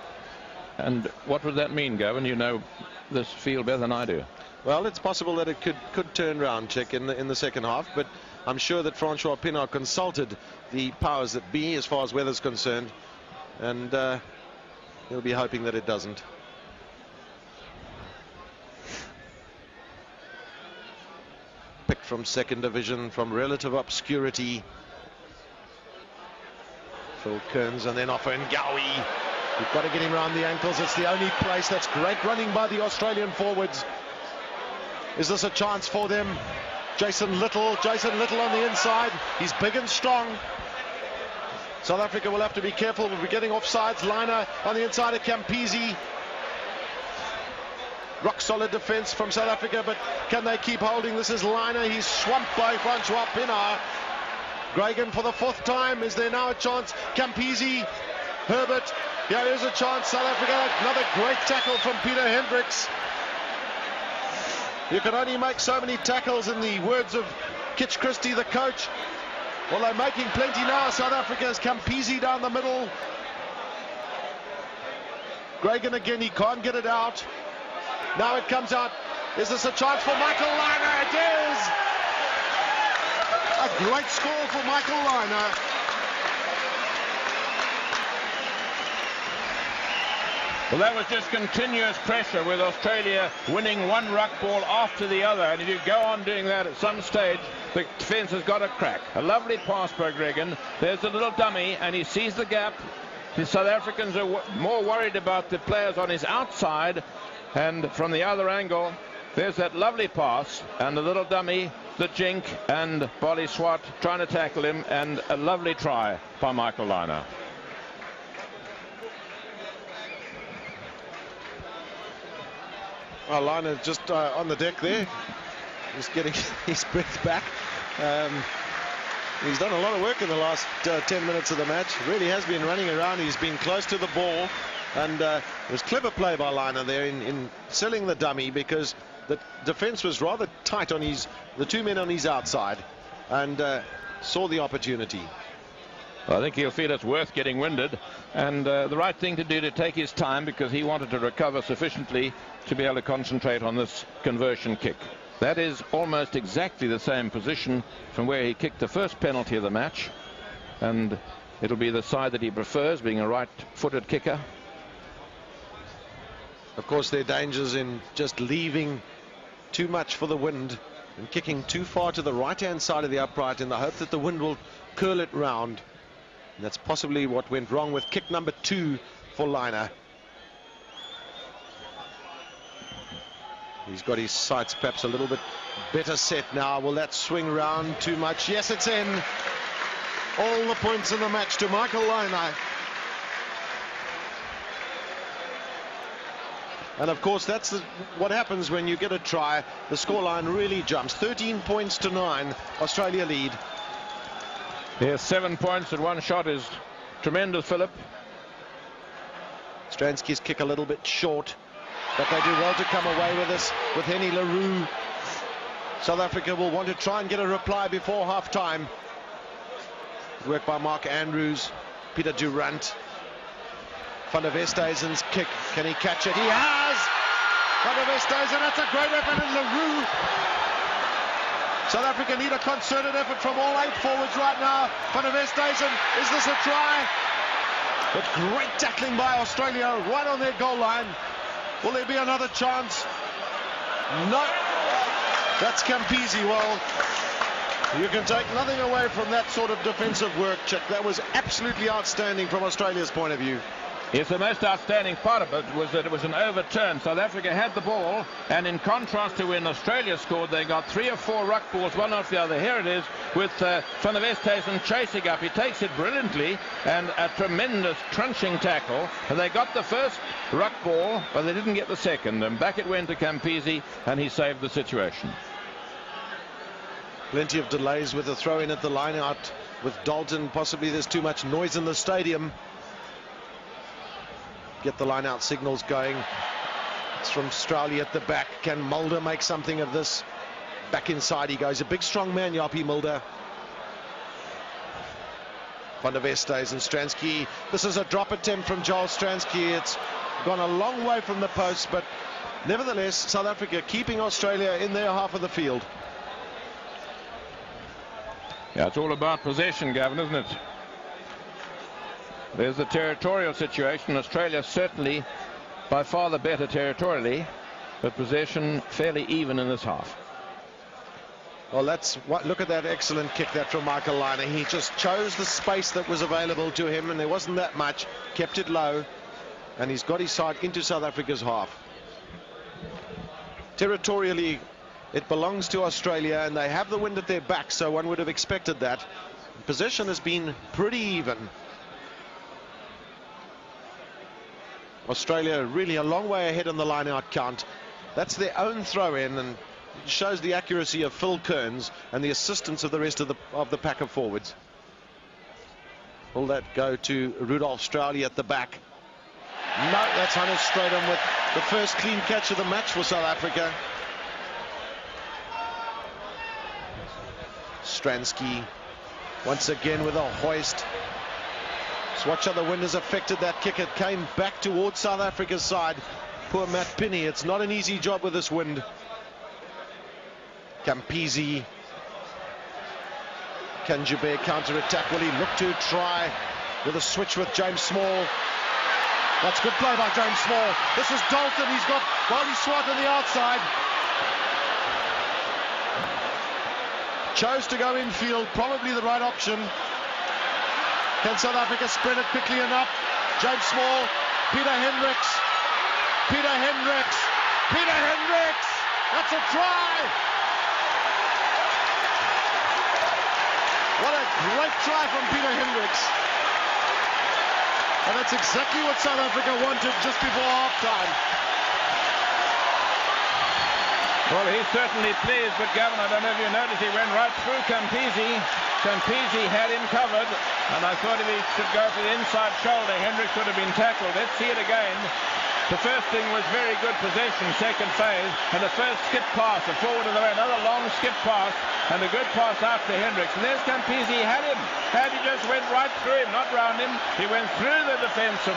And what would that mean, Gavin? You know this field better than I do. Well, it's possible that it could turn round, Chick, in the second half, but I'm sure that Francois Pienaar consulted the powers that be as far as weather's concerned, and he'll be hoping that it doesn't. Picked from second division, from relative obscurity. Phil Kearns, and then off Ngawi. You've got to get him around the ankles. It's the only place. That's great running by the Australian forwards. Is this a chance for them? Jason Little on the inside. He's big and strong. South Africa will have to be careful. We'll be getting offsides. Liner on the inside of Campisi. Rock solid defense from South Africa, but can they keep holding? This is Liner. He's swamped by Francois Pienaar. Gregan for the 4th time. Is there now a chance? Campisi, Herbert. Yeah, there's a chance. South Africa. Another great tackle from Peter Hendricks. You can only make so many tackles, in the words of Kitch Christie, the coach. Well, they're making plenty now. South Africa's Campisi down the middle. Gregan again, he can't get it out. Now it comes out. Is this a chance for Michael Liner? It is! A great score for Michael Liner. Well, that was just continuous pressure, with Australia winning one ruck ball after the other. And if you go on doing that at some stage, the defence has got a crack. A lovely pass by Gregan. There's a little dummy, and he sees the gap. The South Africans are more worried about the players on his outside. And from the other angle, there's that lovely pass, and the little dummy, the Jink, and Bolly Swat trying to tackle him, and a lovely try by Michael Liner. Well, Liner just on the deck there. He's getting his breath back. He's done a lot of work in the last 10 minutes of the match. Really has been running around. He's been close to the ball. And it was clever play by Liner there in selling the dummy, because the defence was rather tight on the 2 men on his outside, and saw the opportunity. I think he'll feel it's worth getting winded, and the right thing to do to take his time, because he wanted to recover sufficiently to be able to concentrate on this conversion kick. That is almost exactly the same position from where he kicked the first penalty of the match, and it'll be the side that he prefers, being a right-footed kicker. Of course, there are dangers in just leaving too much for the wind and kicking too far to the right-hand side of the upright in the hope that the wind will curl it round. And that's possibly what went wrong with kick number 2 for Liner. He's got his sights perhaps a little bit better set now. Will that swing round too much? Yes, it's in. All the points in the match to Michael Liner. And of course, that's what happens when you get a try. The scoreline really jumps. 13 points to 9. Australia lead. Yes, 7 points at one shot is tremendous, Philip. Stransky's kick a little bit short, but they do well to come away with this with Henny LaRue. South Africa will want to try and get a reply before half-time. Work by Mark Andrews, Peter Durant. Van der Westhuizen's kick, can he catch it? He has! Van der Westhuizen, that's a great effort, and LaRue. South Africa need a concerted effort from all 8 forwards right now. Van der Westhuizen, is this a try? But great tackling by Australia right on their goal line. Will there be another chance? No. That's Campese. Well, you can take nothing away from that sort of defensive work, Chick. That was absolutely outstanding from Australia's point of view. Yes, the most outstanding part of it was that it was an overturn. South Africa had the ball, and in contrast to when Australia scored, they got 3 or 4 ruck balls, one after the other. Here it is with Van der Westhuizen chasing up. He takes it brilliantly, and a tremendous trunching tackle. And they got the first ruck ball, but they didn't get the second. And back it went to Campese, and he saved the situation. Plenty of delays with the throw-in at the line-out with Dalton. Possibly there's too much noise in the stadium. Get the line-out signals going. It's from Strowley at the back. Can Mulder make something of this? Back inside he goes. A big, strong man, Jaapie Mulder. Van der Westhuizen and Stransky. This is a drop attempt from Joel Stransky. It's gone a long way from the post, but nevertheless, South Africa keeping Australia in their half of the field. Yeah, it's all about possession, Gavin, isn't it? There's the territorial situation. Australia certainly by far the better territorially, but possession fairly even in this half. Well, that's what. Look at that excellent kick that from Michael Liner. He just chose the space that was available to him, and there wasn't that much. Kept it low, and he's got his side into South Africa's half. Territorially, it belongs to Australia, and they have the wind at their back, so one would have expected that. Possession has been pretty even. Australia really a long way ahead on the line-out count. That's their own throw-in, and it shows the accuracy of Phil Kearns and the assistance of the rest of the pack of forwards. Will that go to Rudolf Strowley at the back? No, that's Hannes Strydom with the first clean catch of the match for South Africa. Stransky once again with a hoist. Just watch how the wind has affected that kick. It came back towards South Africa's side. Poor Matt Pinney. It's not an easy job with this wind. Campese. Can Joubert counter-attack? Will he look to try with a switch with James Small? That's good play by James Small. This is Dalton. He's got Wally Swart on the outside. Chose to go infield. Probably the right option. Can South Africa spread it quickly enough? James Small. Peter Hendricks. Peter Hendricks. Peter Hendricks. That's a try. What a great try from Peter Hendricks. And that's exactly what South Africa wanted just before halftime. Well, he's certainly pleased, but Gavin, I don't know if you noticed, he went right through Campese. Campese had him covered, and I thought if he should go for the inside shoulder, Hendricks would have been tackled. Let's see it again. The first thing was very good possession, second phase, and the first skip pass, a forward of the way, another long skip pass, and a good pass out to Hendricks. And there's Campese, he had him. He just went right through him, not round him. He went through the defence of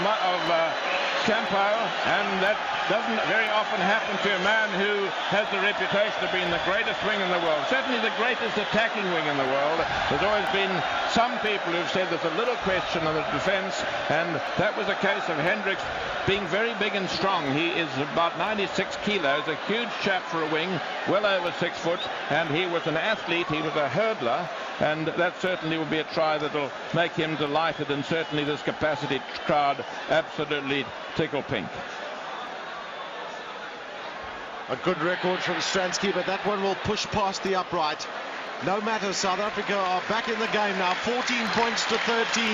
Campo, and that doesn't very often happen to a man who has the reputation of being the greatest wing in the world, certainly the greatest attacking wing in the world. There's always been some people who've said there's a little question of the defence, and that was a case of Hendricks being very big and strong. He is about 96 kilos, a huge chap for a wing, well over 6 foot, and he was an athlete, he was a hurdler, and that certainly will be a try that will make him delighted, and certainly this capacity crowd absolutely tickle pink. A good record from Stransky, but that one will push past the upright. No matter, South Africa are back in the game now, 14 points to 13.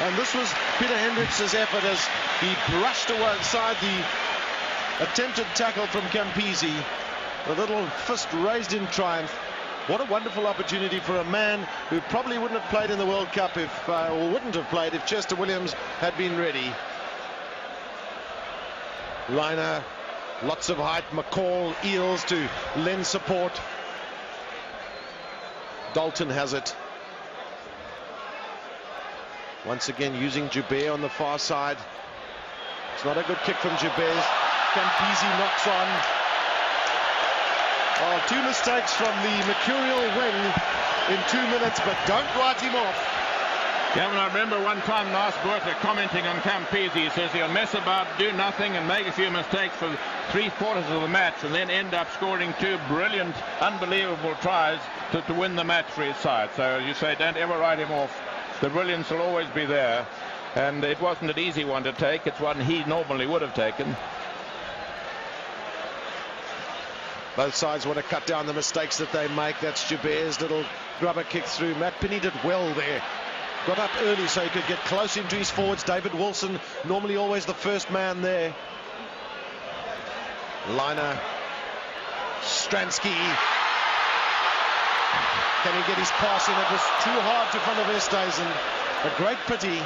And this was Peter Hendricks' effort as he brushed aside the attempted tackle from Campisi. A little fist raised in triumph. What a wonderful opportunity for a man who probably wouldn't have played in the World Cup or wouldn't have played if Chester Williams had been ready. Liner, lots of height. McCall, Eels to lend support. Dalton has it. Once again using Joubert on the far side. It's not a good kick from Joubert. Campisi knocks on. Oh, 2 mistakes from the mercurial wing in 2 minutes, but don't write him off. Gavin, I remember one time last Borta commenting on Campisi. He says he'll mess about, do nothing, and make a few mistakes for 3/4 of the match, and then end up scoring 2 brilliant, unbelievable tries to win the match for his side. So you say don't ever write him off. The brilliance will always be there, and it wasn't an easy one to take. It's one he normally would have taken. Both sides want to cut down the mistakes that they make. That's Joubert's little grubber kick through. Matt Pinney did well there. Got up early so he could get close into his forwards. David Wilson, normally always the first man there. Liner. Stransky. Can he get his pass in? It was too hard to front of Esthuizen. A great pity.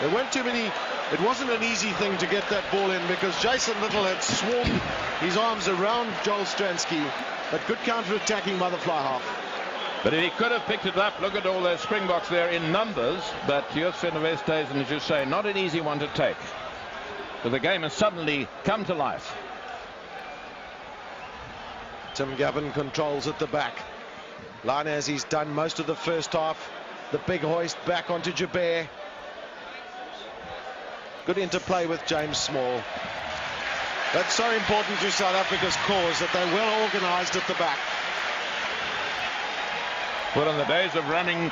There weren't too many. It wasn't an easy thing to get that ball in because Jason Little had swarmed his arms around Joel Stransky, but good counter-attacking by the fly half. But he could have picked it up. Look at all those Springboks there in numbers, but Josephine of Esthuizen, as you say, not an easy one to take. But the game has suddenly come to life. Tim Gavin controls at the back. Liner, as he's done most of the first half. The big hoist back onto Joubert. Good interplay with James Small. That's so important to South Africa's cause that they're well organised at the back. Well, in the days of running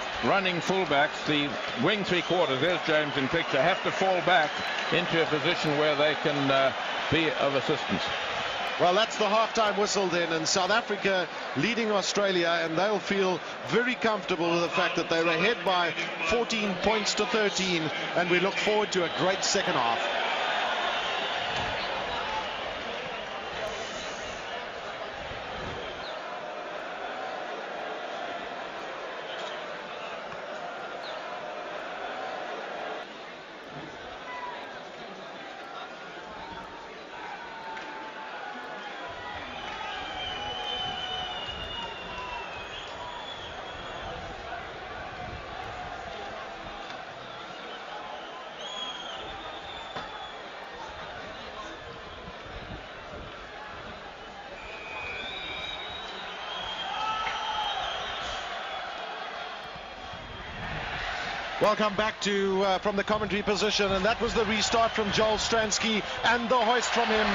fullbacks, the wing 3/4, there's James in picture, have to fall back into a position where they can be of assistance. Well, that's the half-time whistle then, and South Africa leading Australia, and they'll feel very comfortable with the fact that they were ahead by 14 points to 13, and we look forward to a great second half. Welcome back to from the commentary position, and that was the restart from Joel Stransky and the hoist from him.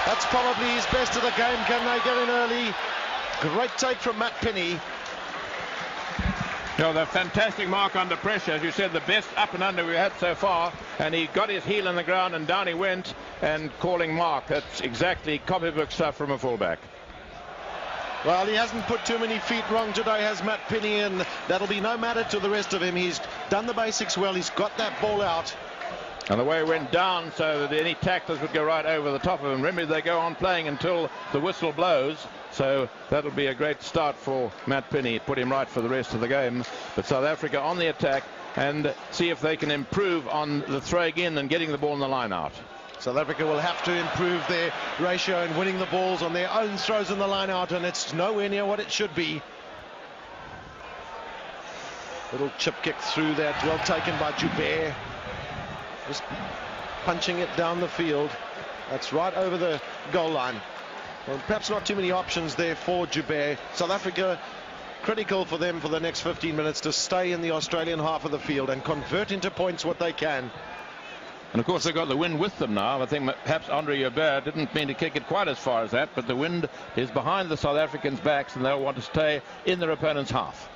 That's probably his best of the game. Can they get in early? Great take from Matt Pinney. You know, the fantastic mark under pressure, as you said, the best up and under we had so far, and he got his heel in the ground and down he went and calling mark. That's exactly copybook stuff from a fullback. Well, he hasn't put too many feet wrong today, has Matt Pinney, and that'll be no matter to the rest of him. He's done the basics well. He's got that ball out. And the way it went down so that any tacklers would go right over the top of him. Remember, they go on playing until the whistle blows. So that'll be a great start for Matt Pinney. Put him right for the rest of the game. But South Africa on the attack and see if they can improve on the throwing in and getting the ball in the line out. South Africa will have to improve their ratio and winning the balls on their own throws in the line out, and it's nowhere near what it should be. Little chip kick through that, well taken by Joubert. Just punching it down the field. That's right over the goal line. Well, perhaps not too many options there for Joubert. South Africa, critical for them for the next 15 minutes to stay in the Australian half of the field and convert into points what they can. And of course they've got the wind with them now. I think perhaps Andre Joubert didn't mean to kick it quite as far as that, but the wind is behind the South Africans' backs and they'll want to stay in their opponent's half.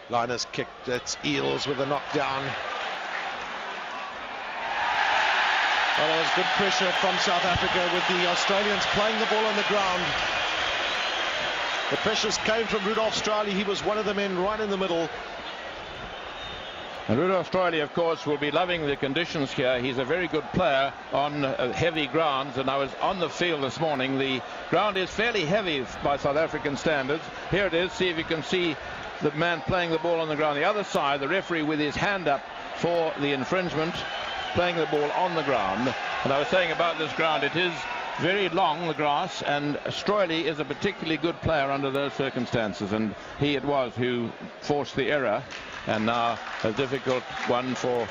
Liner's kick, that's Eels with a knockdown. Well, there was good pressure from South Africa with the Australians playing the ball on the ground. The pressures came from Rudolph Straley. He was one of the men right in the middle. And Rudolf Streuli, of course, will be loving the conditions here. He's a very good player on heavy grounds, and I was on the field this morning. The ground is fairly heavy by South African standards. Here it is. See if you can see the man playing the ball on the ground. The other side, the referee with his hand up for the infringement, playing the ball on the ground. And I was saying about this ground, it is very long, the grass, and Streuli is a particularly good player under those circumstances, and he it was who forced the error. And now a difficult one for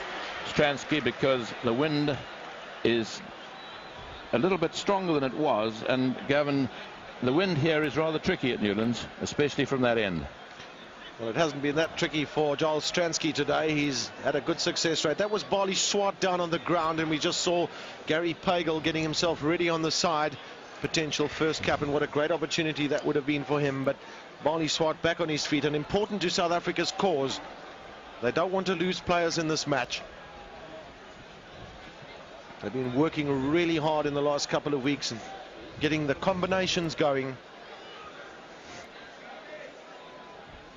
Stransky, because the wind is a little bit stronger than it was, and Gavin, the wind here is rather tricky at Newlands, especially from that end. Well, it hasn't been that tricky for Joel Stransky today. He's had a good success rate. That was Barley Swart down on the ground, and we just saw Gary Pagel getting himself ready on the side. Potential first cap, and what a great opportunity that would have been for him. But Barley Swart back on his feet, and important to South Africa's cause. They don't want to lose players in this match. They've been working really hard in the last couple of weeks and getting the combinations going.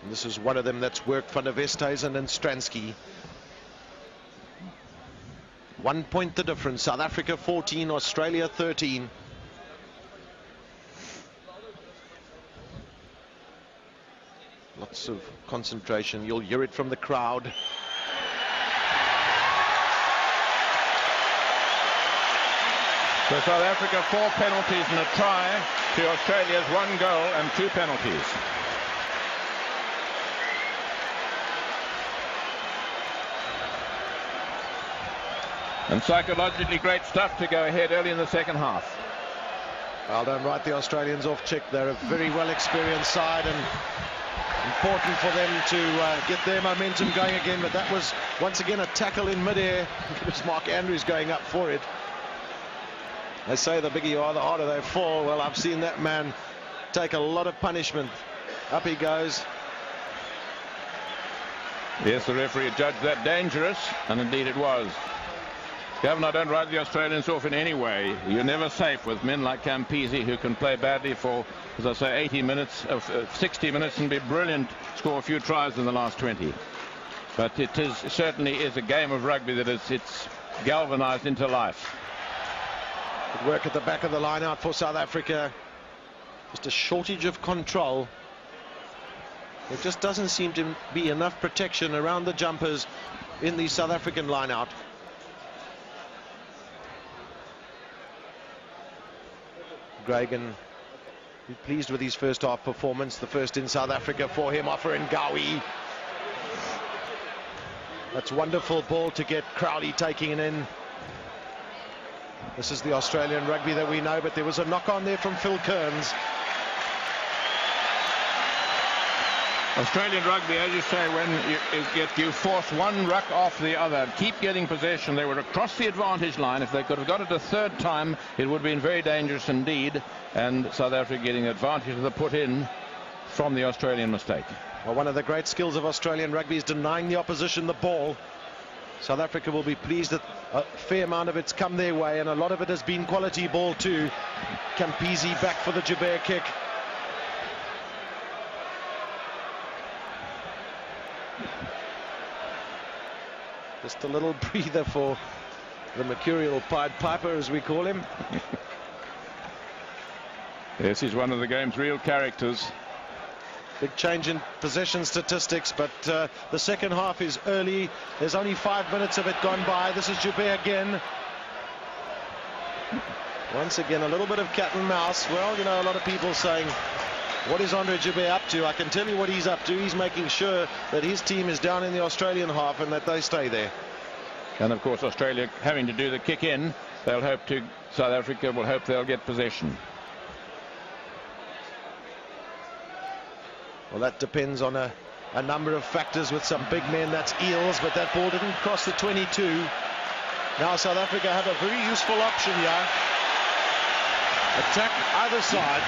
And this is one of them that's worked for Westhuizen and Stransky. 1 point the difference. South Africa 14, Australia 13. Lots of concentration. You'll hear it from the crowd. So South Africa 4 penalties and a try to Australia's 1 goal and 2 penalties. And psychologically great stuff to go ahead early in the second half. Well, don't write the Australians off, Chick. They're a very well experienced side, and important for them to get their momentum going again. But that was once again a tackle in midair. It was Mark Andrews going up for it. They say the bigger you are, the harder they fall. Well, I've seen that man take a lot of punishment. Up he goes. Yes, the referee judged that dangerous, and indeed it was. Gavin, I don't write the Australians off in any way. You're never safe with men like Campese, who can play badly for, as I say, 80 minutes, 60 minutes, and be brilliant, score a few tries in the last 20. But it certainly is a game of rugby that it's galvanized into life. Good work at the back of the line out for South Africa. Just a shortage of control. There just doesn't seem to be enough protection around the jumpers in the South African line out. Gregan be pleased with his first half performance, the first in South Africa for him. Offer in Gawi. That's wonderful ball to get Crowley taking it in. This is the Australian rugby that we know, but there was a knock on there from Phil Kearns. Australian rugby, as you say, when you force one ruck off the other, keep getting possession. They were across the advantage line. If they could have got it a third time, it would have been very dangerous indeed. And South Africa getting advantage of the put in from the Australian mistake. Well, one of the great skills of Australian rugby is denying the opposition the ball. South Africa will be pleased that a fair amount of it's come their way, and a lot of it has been quality ball too. Campese back for the Joubert kick. Just a little breather for the Mercurial Pied Piper, as we call him. Yes, he's one of the game's real characters. Big change in possession statistics, but the second half is early. There's only 5 minutes of it gone by. This is Joubert again. Once again, a little bit of cat and mouse. Well, you know, a lot of people saying, what is Andre Joubert up to? I can tell you what he's up to. He's making sure that his team is down in the Australian half and that they stay there. And of course, Australia having to do the kick in, they'll hope to, South Africa will hope they'll get possession. Well, that depends on a number of factors with some big men. That's Eels, but that ball didn't cross the 22. Now South Africa have a very useful option here. Attack either side.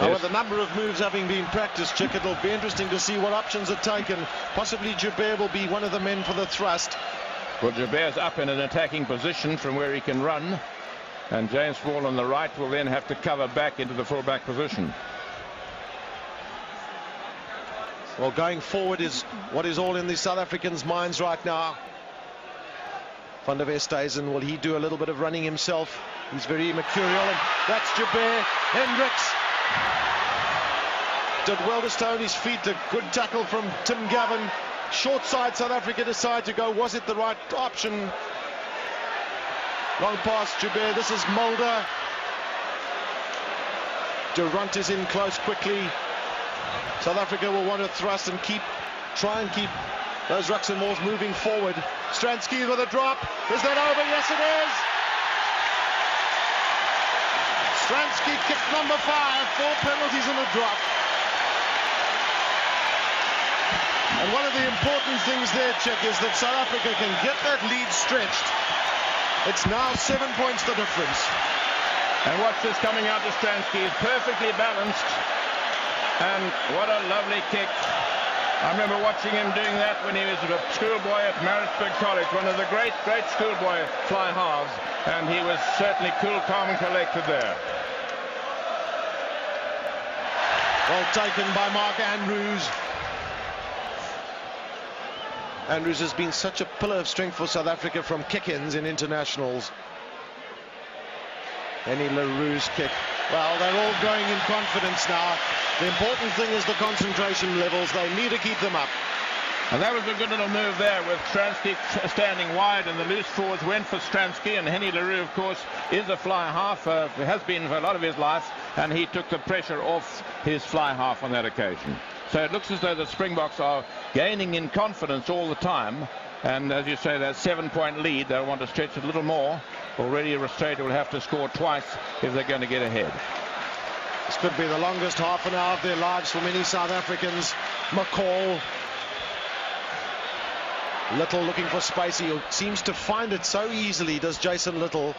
Now, with a number of moves having been practiced, Chick, it'll be interesting to see what options are taken. Possibly Joubert will be one of the men for the thrust. Well, Joubert's up in an attacking position from where he can run. and James Small on the right will then have to cover back into the full-back position. Well, going forward is what is all in the South Africans' minds right now. Van der Westhuizen, will he do a little bit of running himself? He's very mercurial, and that's Jabir Hendricks. Did well to stay on his feet. A good tackle from Tim Gavin. Short side, South Africa decide to go. Was it the right option? Long pass, Jabir. This is Mulder. Durant is in close quickly. South Africa will want to thrust and try and keep those rucks and mauls moving forward. Stransky with a drop. Is that over? Yes, it is. Stransky kicked number 5. 4 penalties and a drop. And one of the important things there, Chick, is that South Africa can get that lead stretched. It's now 7 points the difference. And watch this coming out to Stransky. He's perfectly balanced. And what a lovely kick. I remember watching him doing that when he was a schoolboy at Maritzburg College, one of the great schoolboy fly halves, and he was certainly cool, calm and collected there. Well taken by Mark Andrews. Andrews has been such a pillar of strength for South Africa from kick-ins in internationals. Henny LaRue's kick. Well, they're all going in confidence now. The important thing is the concentration levels. They need to keep them up. And that was a good little move there with Stransky standing wide, and the loose forwards went for Stransky, and Henny LaRue, of course, is a fly half, has been for a lot of his life, and he took the pressure off his fly half on that occasion. So it looks as though the Springboks are gaining in confidence all the time, and as you say, that 7-point lead, they'll want to stretch it a little more. Already Australia will have to score twice if they're going to get ahead. This could be the longest half an hour of their lives for many South Africans. McCall. Little looking for space. He seems to find it so easily, does Jason Little.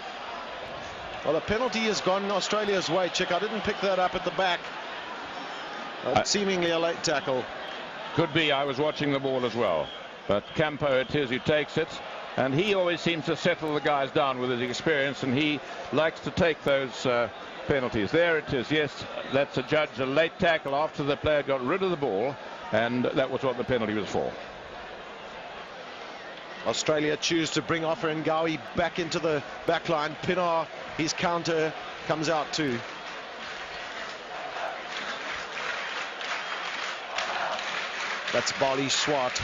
Well, the penalty has gone Australia's way, Chick. I didn't pick that up at the back. Seemingly a late tackle. Could be. I was watching the ball as well. But Campo it is who takes it. And he always seems to settle the guys down with his experience, and he likes to take those penalties. There it is. Yes, that's a late tackle after the player got rid of the ball, and that was what the penalty was for. Australia choose to bring Offa Ngawi back into the back line. Pienaar, his counter comes out too. That's Bali Swart.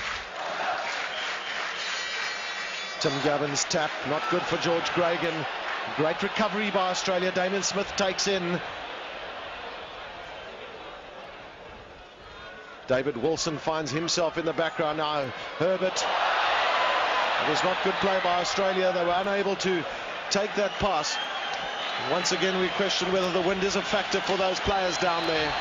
Tim Gavin's tap, not good for George Gregan. Great recovery by Australia. Damien Smith takes in. David Wilson finds himself in the background now. Herbert. It was not good play by Australia. They were unable to take that pass. Once again, we question whether the wind is a factor for those players down there.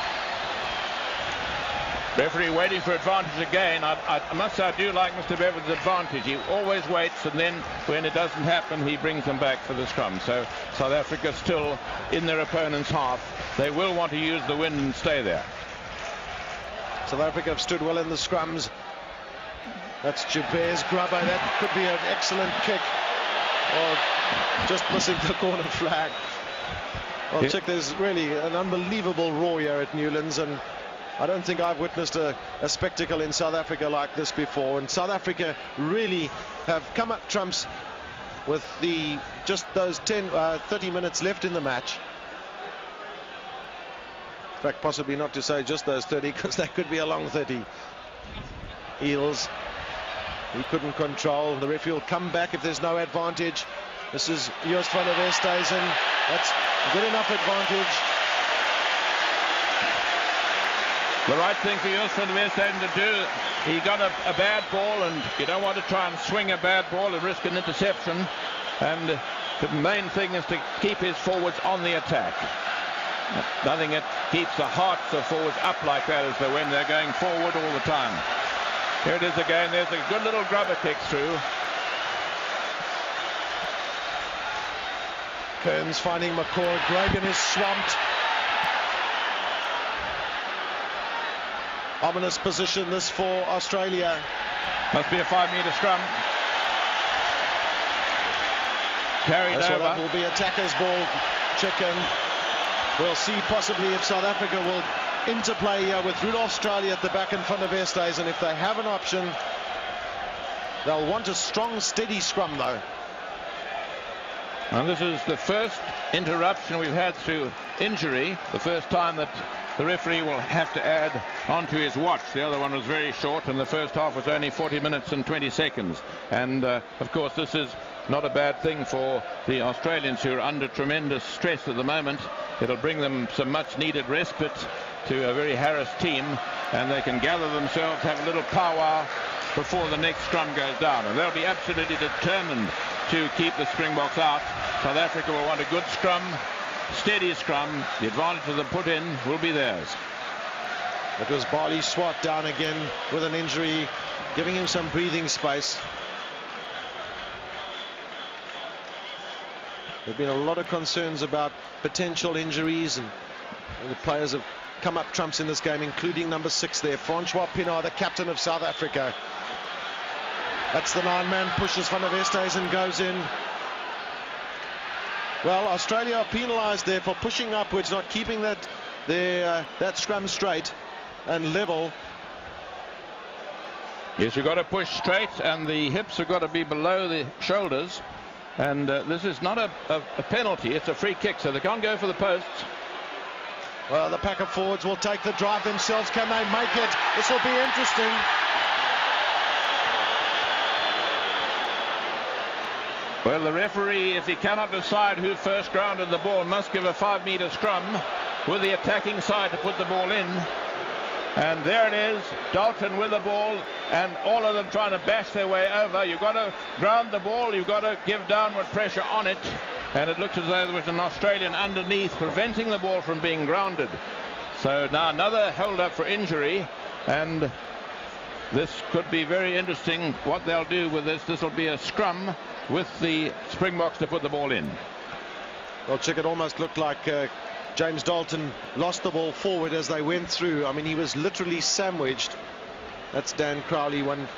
Referee waiting for advantage again. I must say I do like Mr. Bevan's advantage. He always waits, and then when it doesn't happen, he brings them back for the scrum. So South Africa still in their opponent's half. They will want to use the wind and stay there. South Africa have stood well in the scrums. That's Jabir's grubber. That could be an excellent kick. Or just missing the corner flag. Well, Chick, there's really an unbelievable roar here at Newlands, and I don't think I've witnessed a spectacle in South Africa like this before. And South Africa really have come up trumps with just those 30 minutes left in the match. In fact, possibly not to say just those 30, because that could be a long 30. Eels, he couldn't control. The referee will come back if there's no advantage. This is Joost van der Westhuizen. That's good enough advantage. The right thing for Joost van der Westhuizen to do. He got a bad ball, and you don't want to try and swing a bad ball and risk an interception. And the main thing is to keep his forwards on the attack. Nothing that keeps the hearts of forwards up like that as when they're going forward all the time. Here it is again. There's a good little grubber kick through. Kearns finding McCall. Gregan is swamped. Ominous position this for Australia. Must be a 5-meter scrum. carried That's over. what that will be attacker's ball, chicken. We'll see possibly if South Africa will interplay here with Rudolf Strali at the back in front of Westhuizen. If they have an option, they'll want a strong, steady scrum, though. And this is the first interruption we've had through injury, the first time that the referee will have to add onto his watch. The other one was very short, and the first half was only 40 minutes and 20 seconds. And of course, this is not a bad thing for the Australians, who are under tremendous stress at the moment. It'll bring them some much needed respite to a very harassed team, and they can gather themselves, have a little powwow before the next scrum goes down. And they'll be absolutely determined to keep the Springboks out. South Africa will want a good scrum, steady scrum. The advantage of the put in will be theirs. It was Barley Swart down again with an injury, giving him some breathing space. There have been a lot of concerns about potential injuries, and the players have come up trumps in this game, including number 6 there, Francois Pienaar, the captain of South Africa. That's the 9-man, pushes Van der Westhuizen, goes in. Well, Australia are penalised there for pushing upwards, not keeping that scrum straight and level. Yes, you've got to push straight, and the hips have got to be below the shoulders. And this is not a penalty, it's a free kick, so they can't go for the posts. Well, the pack of forwards will take the drive themselves. Can they make it? This will be interesting. Well, the referee, if he cannot decide who first grounded the ball, must give a 5-metre scrum with the attacking side to put the ball in. And there it is, Dalton with the ball, and all of them trying to bash their way over. You've got to ground the ball, you've got to give downward pressure on it. And it looks as though there was an Australian underneath preventing the ball from being grounded. So now another hold up for injury, and this could be very interesting what they'll do with this. This will be a scrum with the Springboks to put the ball in. Well, Chick, it almost looked like James Dalton lost the ball forward as they went through. I mean, he was literally sandwiched. That's Dan Crowley, one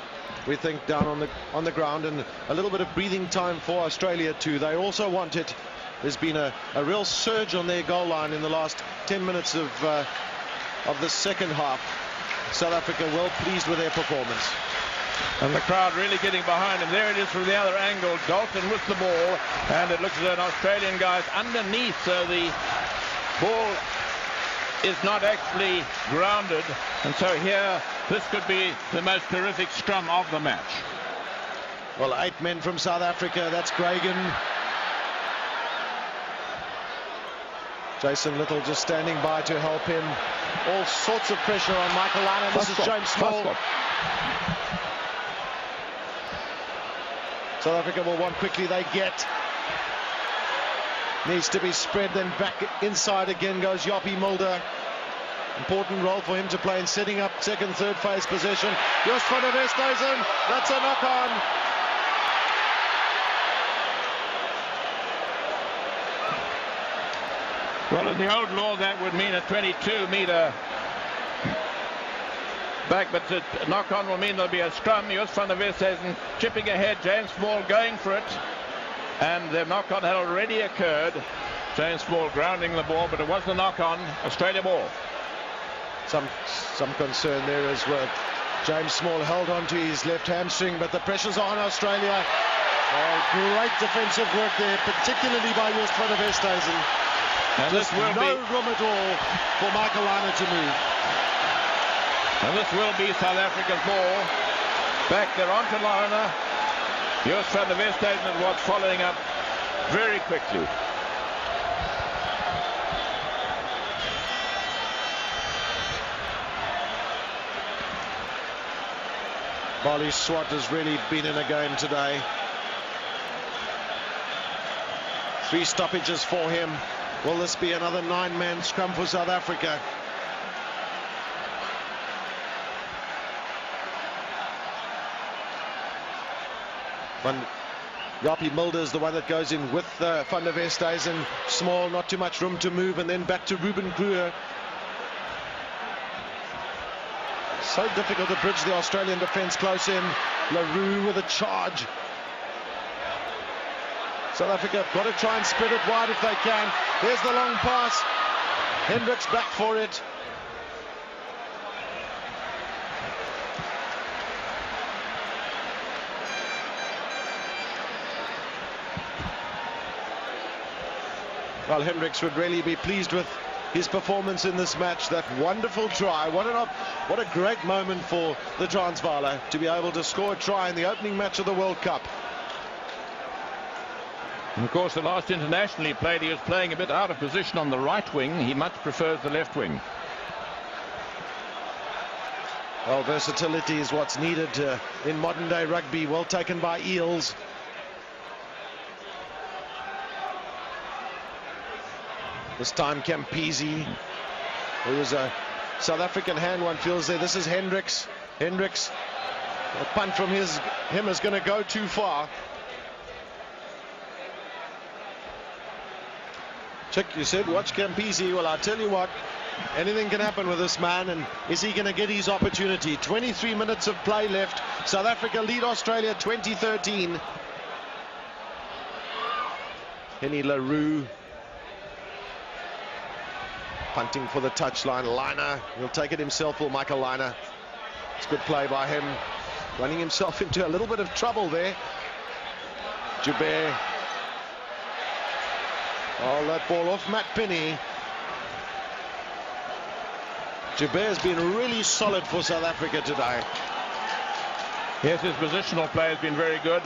we think down on the ground, and a little bit of breathing time for Australia too. They also want it. There's been a real surge on their goal line in the last 10 minutes of the second half. South Africa well pleased with their performance. And the crowd really getting behind him. There it is from the other angle. Dalton with the ball, and it looks as though an Australian guy's underneath, so the ball is not actually grounded. And so here, this could be the most terrific scrum of the match. Well, 8 men from South Africa. That's Gregan. Jason Little just standing by to help him. All sorts of pressure on Michael Lynham. This is James Small. South Africa will want quickly. They get. Needs to be spread, then back inside again goes Joppie Mulder. Important role for him to play in setting up second, third phase possession. Just Van der Westhuizen. That's a knock on. Well, in the old law, that would mean a 22-metre back, but the knock-on will mean there'll be a scrum. Just Van der Westhuizen chipping ahead. James Small going for it. And the knock-on had already occurred. James Small grounding the ball, but it was the knock-on. Australia ball. Some concern there as well. James Small held on to his left hamstring, but the pressures are on Australia. Great defensive work there, particularly by Just Van der Westhuizen. And this will no be room at all for Michael Lynham to move. And this will be South Africa's ball. Back there onto Lynham. Just Van der Westhuizen was following up very quickly. Barley Swart has really been in a game today. 3 stoppages for him. Will this be another 9-man scrum for South Africa? Joppie Mulder is the one that goes in with Van der Westhuizen. Small, not too much room to move, and then back to Ruben Kruger. So difficult to bridge the Australian defence close in. LaRue with a charge. South Africa got to try and spread it wide if they can. There's the long pass. Hendricks back for it. Well, Hendricks would really be pleased with his performance in this match. That wonderful try. What a great moment for the Transvaaler to be able to score a try in the opening match of the World Cup. And of course, the last international he played, he was playing a bit out of position on the right wing. He much prefers the left wing. Well, versatility is what's needed in modern day rugby. Well taken by Eels. This time Campese, who was a South African hand, one feels there. This is Hendricks. Hendricks, a punt from him is going to go too far. Chick, you said watch Campese. Well, I'll tell you what, anything can happen with this man, and is he going to get his opportunity? 23 minutes of play left. South Africa lead Australia 2013. Henny LaRue punting for the touchline. Liner, he'll take it himself, will Michael Liner. It's good play by him, running himself into a little bit of trouble there. Joubert. Oh, that ball off Matt Penny. Joubert has been really solid for South Africa today. Yes, his positional play has been very good.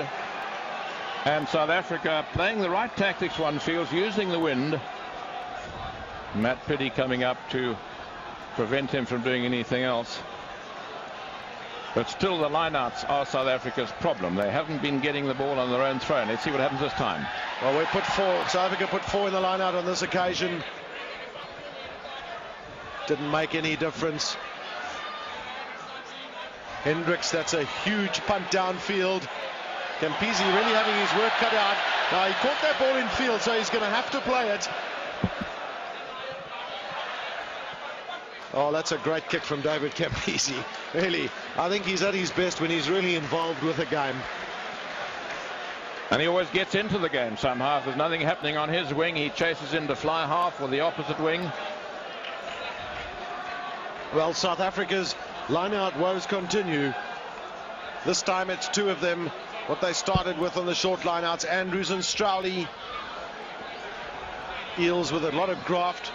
And South Africa playing the right tactics, one feels, using the wind. Matt Penny coming up to prevent him from doing anything else. But still, the lineouts are South Africa's problem. They haven't been getting the ball on their own throw. Let's see what happens this time. Well, we put four. South Africa put four in the lineout on this occasion. Didn't make any difference. Hendricks, that's a huge punt downfield. Campese really having his work cut out. Now, he caught that ball in field, so he's going to have to play it. Oh, that's a great kick from David Campese. Really, I think he's at his best when he's really involved with a game. And he always gets into the game somehow. If there's nothing happening on his wing, he chases into fly half or the opposite wing. Well, South Africa's line-out woes continue. This time it's two of them. What they started with on the short line-outs, Andrews and Strowley. Eels with a lot of graft.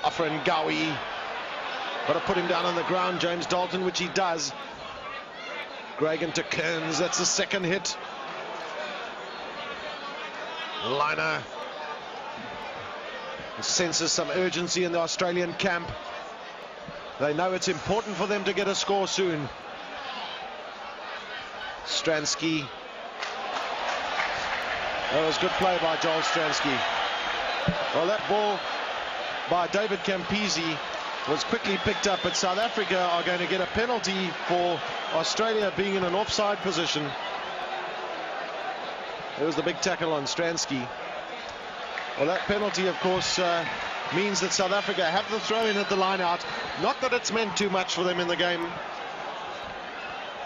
Afra Ngawi. Got to put him down on the ground, James Dalton, which he does. Gregan to Kearns, that's the second hit. Liner senses some urgency in the Australian camp. They know it's important for them to get a score soon. Stransky. That was good play by Joel Stransky. Well, that ball by David Campese was quickly picked up, but South Africa are going to get a penalty for Australia being in an offside position. There was the big tackle on Stransky. Well, that penalty, of course, means that South Africa have the throw-in at the line-out. Not that it's meant too much for them in the game.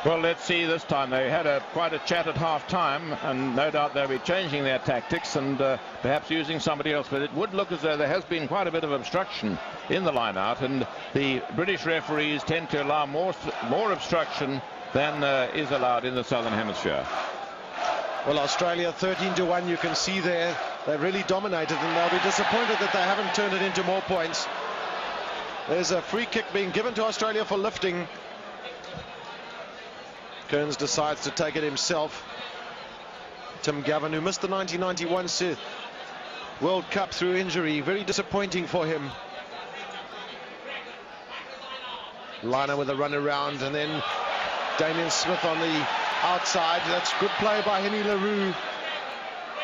Well, let's see this time. They had quite a chat at half-time, and no doubt they'll be changing their tactics and perhaps using somebody else. But it would look as though there has been quite a bit of obstruction in the line-out, and the British referees tend to allow more obstruction than is allowed in the Southern Hemisphere. Well, Australia 13-1, you can see there. They've really dominated, and they'll be disappointed that they haven't turned it into more points. There's a free kick being given to Australia for lifting. Kearns decides to take it himself. Tim Gavin, who missed the 1991 World Cup through injury, very disappointing for him. Liner with a run around, and then Damien Smith on the outside. That's good play by Henny LaRue.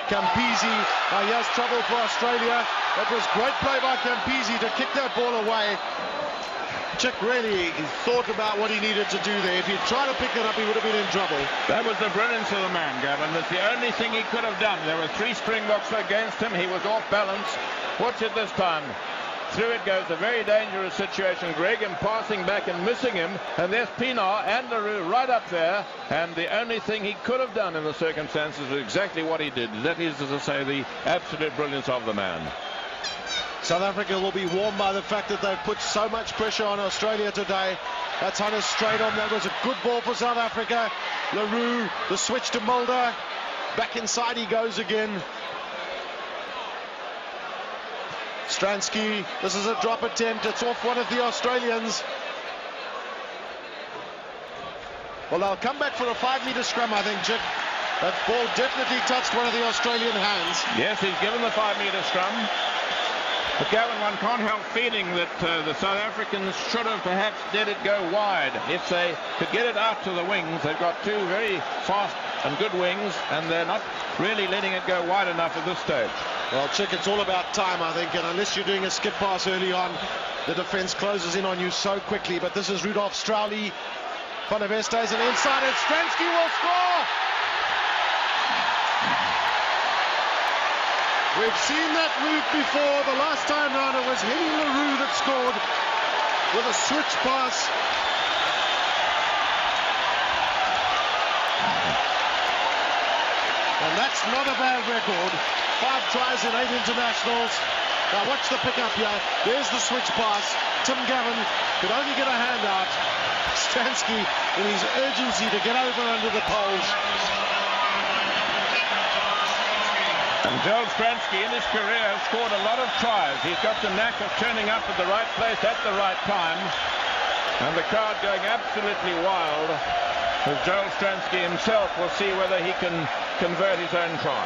Campese, now he has trouble for Australia. That was great play by Campese to kick that ball away. Chick really thought about what he needed to do there. If he'd tried to pick it up, he would have been in trouble. That was the brilliance of the man, Gavin. That's the only thing he could have done. There were three Springboks against him. He was off balance. Watch it this time. Through it goes a very dangerous situation. Gregan passing back and missing him. And there's Pienaar and LaRue right up there. And the only thing he could have done in the circumstances was exactly what he did. That is, as I say, the absolute brilliance of the man. South Africa will be warmed by the fact that they've put so much pressure on Australia today. That's Hunter straight on. That was a good ball for South Africa. LaRue, the switch to Mulder. Back inside he goes again. Stransky, this is a drop attempt. It's off one of the Australians. Well, they'll come back for a 5-metre scrum, I think, Chick. That ball definitely touched one of the Australian hands. Yes, he's given the 5-metre scrum. But Gavin, one can't help feeling that the South Africans should have perhaps let it go wide. If they could get it out to the wings, they've got two very fast and good wings, and they're not really letting it go wide enough at this stage. Well, Chick, it's all about time, I think, and unless you're doing a skip pass early on, the defence closes in on you so quickly. But this is Rudolf Strauly. Van der Westhuizen inside, and Stransky will score! We've seen that route before. The last time round it was Henny LaRue that scored with a switch pass. And that's not a bad record. 5 tries in 8 internationals. Now watch the pick up here. There's the switch pass. Tim Gavin could only get a hand out. Stransky in his urgency to get over under the poles. And Joel Stransky in his career has scored a lot of tries. He's got the knack of turning up at the right place at the right time. And the crowd going absolutely wild. As Joel Stransky himself will see whether he can convert his own try.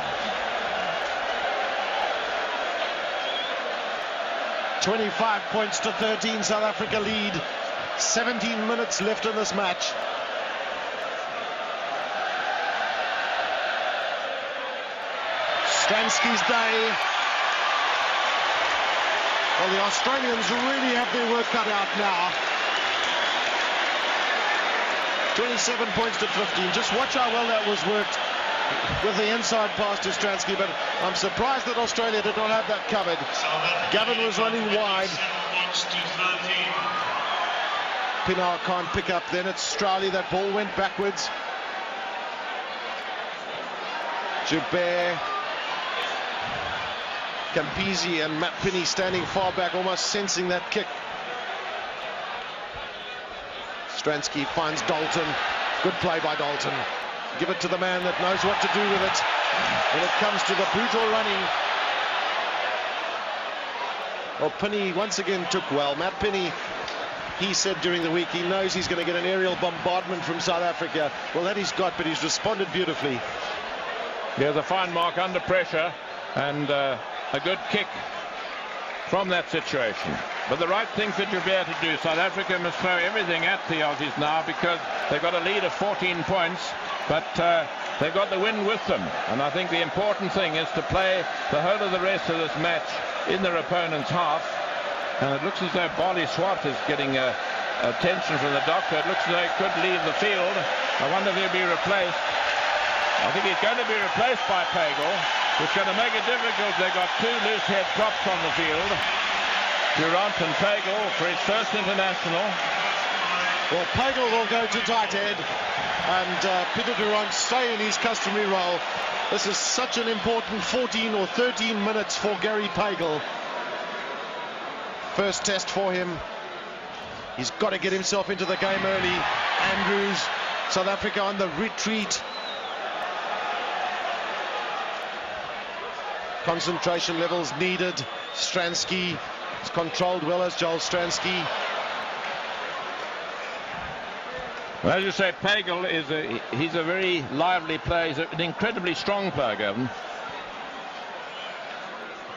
25 points to 13, South Africa lead. 17 minutes left in this match. Stransky's day. Well, the Australians really have their work cut out now. 27 points to 15. Just watch how well that was worked with the inside pass to Stransky, but I'm surprised that Australia did not have that covered. Gavin was running wide. Pienaar can't pick up. Then it's Strauly. That ball went backwards. Joubert, Campisi and Matt Pinney standing far back, almost sensing that kick. Stransky finds Dalton. Good play by Dalton. Give it to the man that knows what to do with it when it comes to the brutal running. Well, Pinney once again took well. Matt Pinney, he said during the week he knows he's going to get an aerial bombardment from South Africa. Well, that he's got, but he's responded beautifully. There's a fine mark under pressure and a good kick from that situation. But the right thing for Joubert to do, South Africa must throw everything at the Aussies now because they've got a lead of 14 points, but they've got the win with them. And I think the important thing is to play the whole of the rest of this match in their opponent's half. And it looks as though Barley Swart is getting attention from the doctor. It looks as though he could leave the field. I wonder if he'll be replaced. I think he's going to be replaced by Pagel, which is going to make it difficult. They've got 2 loose head props on the field. Durant and Pagel for his first international. Well, Pagel will go to tight head and Peter Durant stay in his customary role. This is such an important 14 or 13 minutes for Gary Pagel. First test for him. He's got to get himself into the game early. Andrews, South Africa on the retreat. Concentration levels needed. Stransky is controlled well as Joel Stransky. Well, as you say, Pagel he's a very lively player. He's an incredibly strong player, Gavin.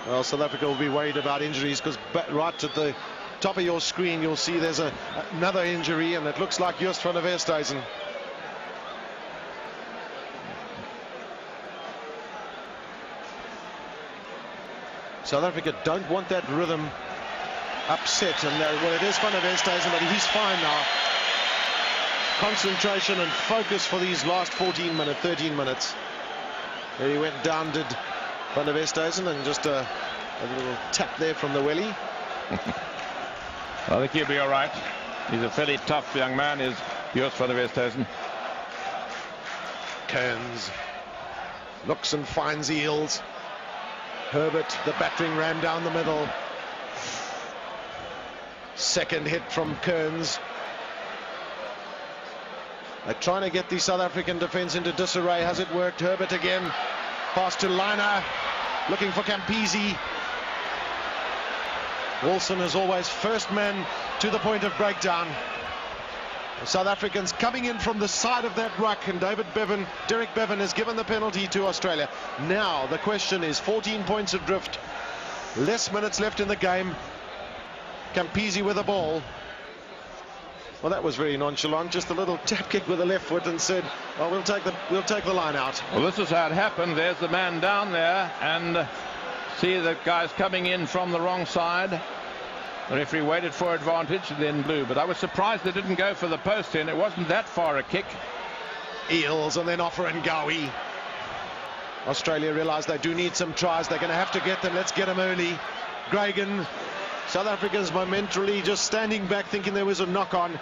Well, South Africa will be worried about injuries because right at the top of your screen you'll see there's another injury, and it looks like Joost van der Westhuizen. South Africa don't want that rhythm upset, and well, it is Van der Westhuizen, but he's fine now. Concentration and focus for these last 13 minutes. There he went down, did Van der Westhuizen, and just a little tap there from the welly. I think he'll be all right. He's a fairly tough young man, is Jos van der Westhuizen. Kearns looks and finds Eels. Herbert, the battering ram down the middle. Second hit from Kearns. They're trying to get the South African defence into disarray. Has it worked? Herbert again. Pass to Liner. Looking for Campese. Wilson is always first man to the point of breakdown. The South Africans coming in from the side of that ruck, and Derek Bevan has given the penalty to Australia. Now the question is 14 points adrift. Less minutes left in the game. Campese with the ball. Well, that was very nonchalant, just a little tap kick with the left foot, and said, "Oh, we'll take the line out." Well, this is how it happened. There's the man down there, and see the guys coming in from the wrong side. The referee waited for advantage, then blew. But I was surprised they didn't go for the post in. It wasn't that far a kick. Eels and then Offer and Gowie. Australia realise they do need some tries. They're going to have to get them. Let's get them early. Gregan. South Africans momentarily just standing back, thinking there was a knock on.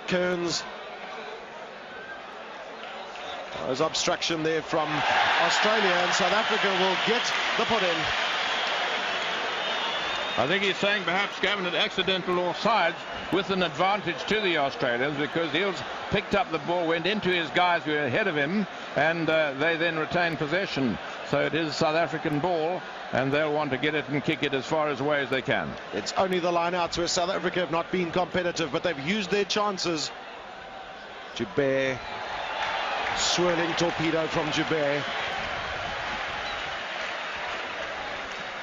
Kearns. There's obstruction there from Australia, and South Africa will get the put in. I think he's saying perhaps given an accidental offsides with an advantage to the Australians, because Eels picked up the ball, went into his guys who were ahead of him, and they then retained possession. So it is South African ball, and they'll want to get it and kick it as far away as they can. It's only the line-outs where South Africa have not been competitive, but they've used their chances. Joubert, swirling torpedo from Joubert.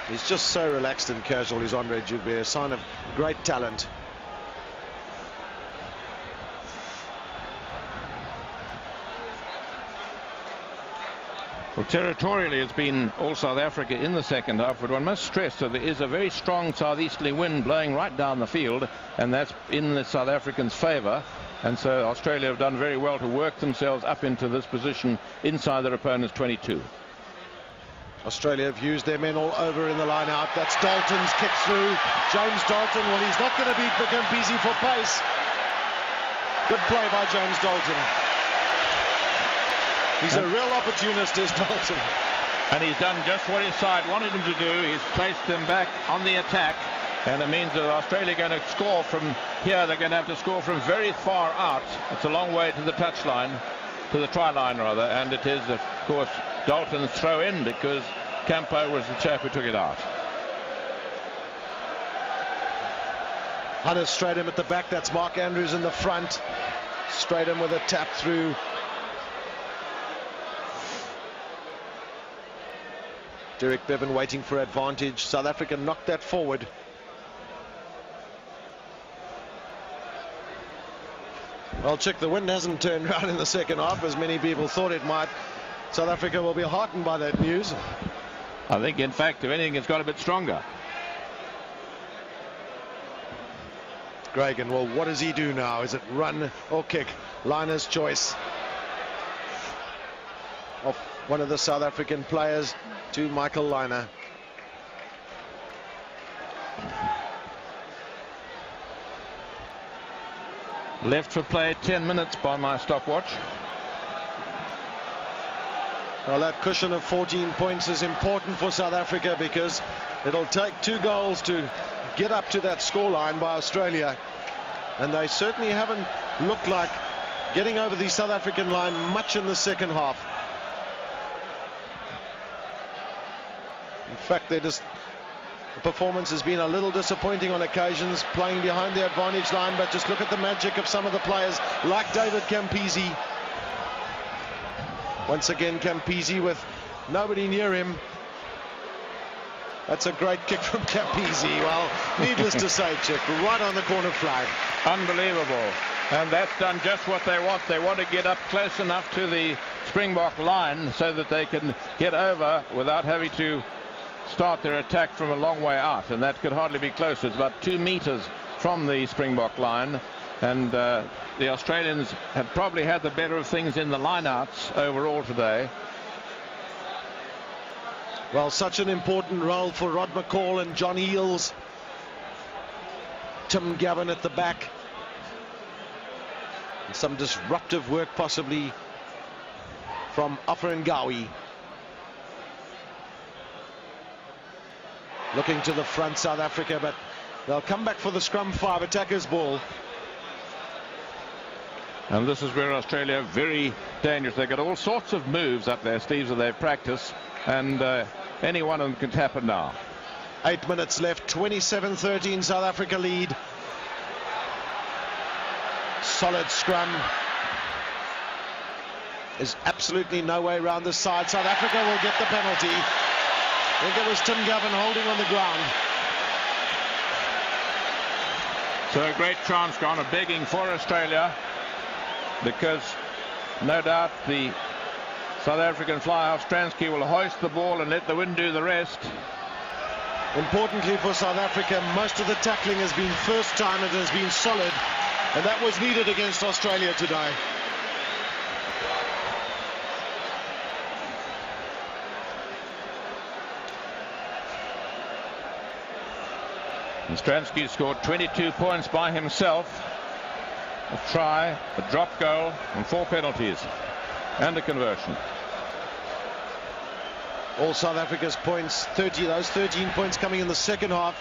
He's just so relaxed and casual, is Andre Joubert, a sign of great talent. Well, territorially it's been all South Africa in the second half, but one must stress that there is a very strong southeasterly wind blowing right down the field, and that's in the South Africans' favour. And so Australia have done very well to work themselves up into this position inside their opponent's 22. Australia have used their men all over in the line out. That's Dalton's kick through. James Dalton, well, he's not going to beat Campese for pace. Good play by James Dalton. He's a real opportunist, is Dalton. And he's done just what his side wanted him to do. He's placed them back on the attack, and it means that Australia are going to score from here. They're going to have to score from very far out. It's a long way to the touchline, to the try line rather, and it is, of course, Dalton's throw in, because Campo was the chap who took it out. Hunter Stratham at the back. That's Mark Andrews in the front. Stratham with a tap through. Derek Bevan waiting for advantage. South Africa knocked that forward. Well, Chick, the wind hasn't turned around in the second half as many people thought it might. South Africa will be heartened by that news. I think, in fact, if anything, it's got a bit stronger. Gregan, well, what does he do now? Is it run or kick? Liner's choice. Of one of the South African players to Michael Liner. Left for play 10 minutes by my stopwatch. Well, that cushion of 14 points is important for South Africa, because it'll take 2 goals to get up to that scoreline by Australia, and they certainly haven't looked like getting over the South African line much in the second half. In fact, the performance has been a little disappointing on occasions, playing behind the advantage line, but just look at the magic of some of the players like David Campese. Once again, Campese with nobody near him. That's a great kick from Campese. Well, needless to say, Chick, right on the corner flag. Unbelievable. And that's done just what they want. They want to get up close enough to the Springbok line so that they can get over without having to start their attack from a long way out, and that could hardly be closer. It's about 2 meters from the Springbok line, and the Australians have probably had the better of things in the lineouts overall today. Well, such an important role for Rod McCall and John Eales. Tim Gavin at the back. And some disruptive work possibly from Offer Ngawi. Looking to the front, South Africa, but they'll come back for the scrum 5 attackers ball. And this is where Australia are very dangerous. They've got all sorts of moves up their sleeves that they've practiced, and any one of them can happen now. 8 minutes left, 27-13 South Africa lead. Solid scrum. There's absolutely no way around this side. South Africa will get the penalty. I think it was Tim Gavin holding on the ground. So a great chance gone, a begging for Australia, because no doubt the South African fly-half Stransky will hoist the ball and let the wind do the rest. Importantly for South Africa, most of the tackling has been first time, it has been solid, and that was needed against Australia today. And Stransky scored 22 points by himself. A try, a drop goal, and 4 penalties, and a conversion. All South Africa's points, 30, those 13 points coming in the second half.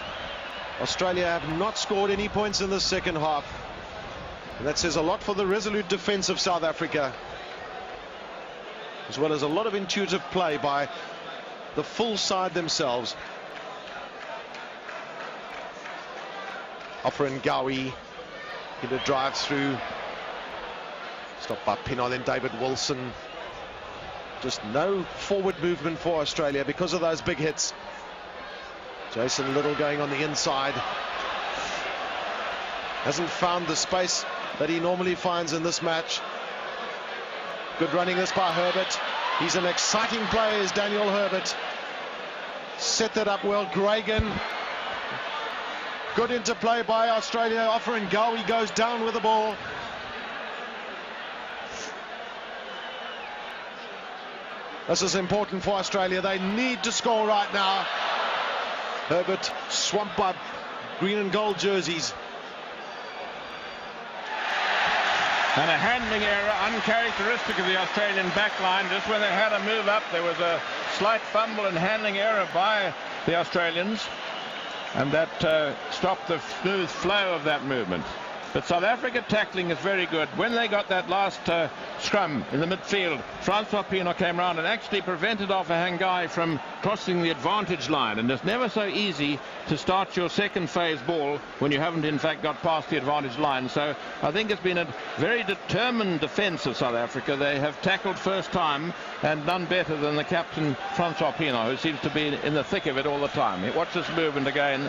Australia have not scored any points in the second half. And that says a lot for the resolute defense of South Africa, as well as a lot of intuitive play by the full side themselves. Offer Ngawi in a drive through, stopped by Pienaar, then David Wilson. Just no forward movement for Australia because of those big hits. Jason Little going on the inside. Hasn't found the space that he normally finds in this match. Good running this by Herbert. He's an exciting player, is Daniel Herbert. Set that up well, Gregan. Good interplay by Australia. Offer Ngawi goes down with the ball. This is important for Australia. They need to score right now. Herbert swamped by green and gold jerseys. And a handling error uncharacteristic of the Australian backline. Just when they had a move up, there was a slight fumble and handling error by the Australians, and that stopped the smooth flow of that movement. But South Africa tackling is very good. When they got that last scrum in the midfield, Francois Pienaar came round and actually prevented Offer Ngawi from crossing the advantage line. And it's never so easy to start your second phase ball when you haven't in fact got past the advantage line. So I think it's been a very determined defence of South Africa. They have tackled first time, and none better than the captain Francois Pienaar, who seems to be in the thick of it all the time. Watch this movement again.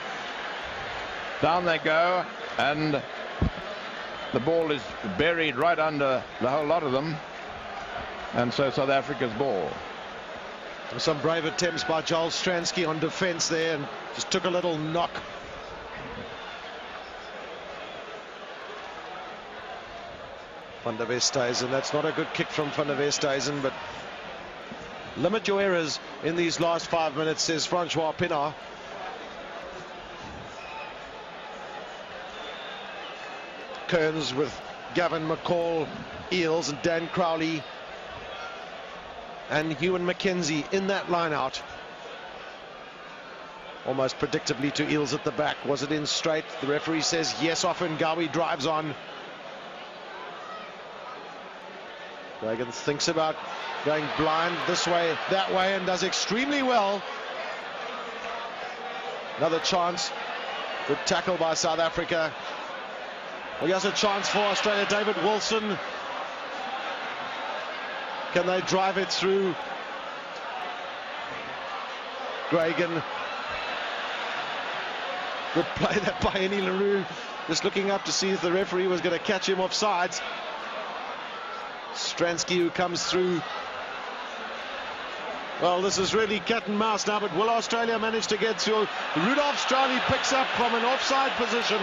Down they go, and the ball is buried right under the whole lot of them, and so South Africa's ball. Some brave attempts by Joel Stransky on defence there, and just took a little knock. Van der Westhuizen, that's not a good kick from Van der Westhuizen, but limit your errors in these last 5 minutes, says Francois Pienaar. Kearns with Gavin McCall, Eales and Dan Crowley and Ewan McKenzie in that line out. Almost predictably to Eales at the back. Was it in straight? The referee says yes. Offer Ngawi drives on. Reagan thinks about going blind this way, that way, and does extremely well. Another chance. Good tackle by South Africa. Well, here's a chance for Australia. David Wilson. Can they drive it through? Gregan. Good play that by Annie LaRue. Just looking up to see if the referee was going to catch him offside. Stransky, who comes through. Well, this is really cat and mouse now, but will Australia manage to get through? Rudolph Strali picks up from an offside position.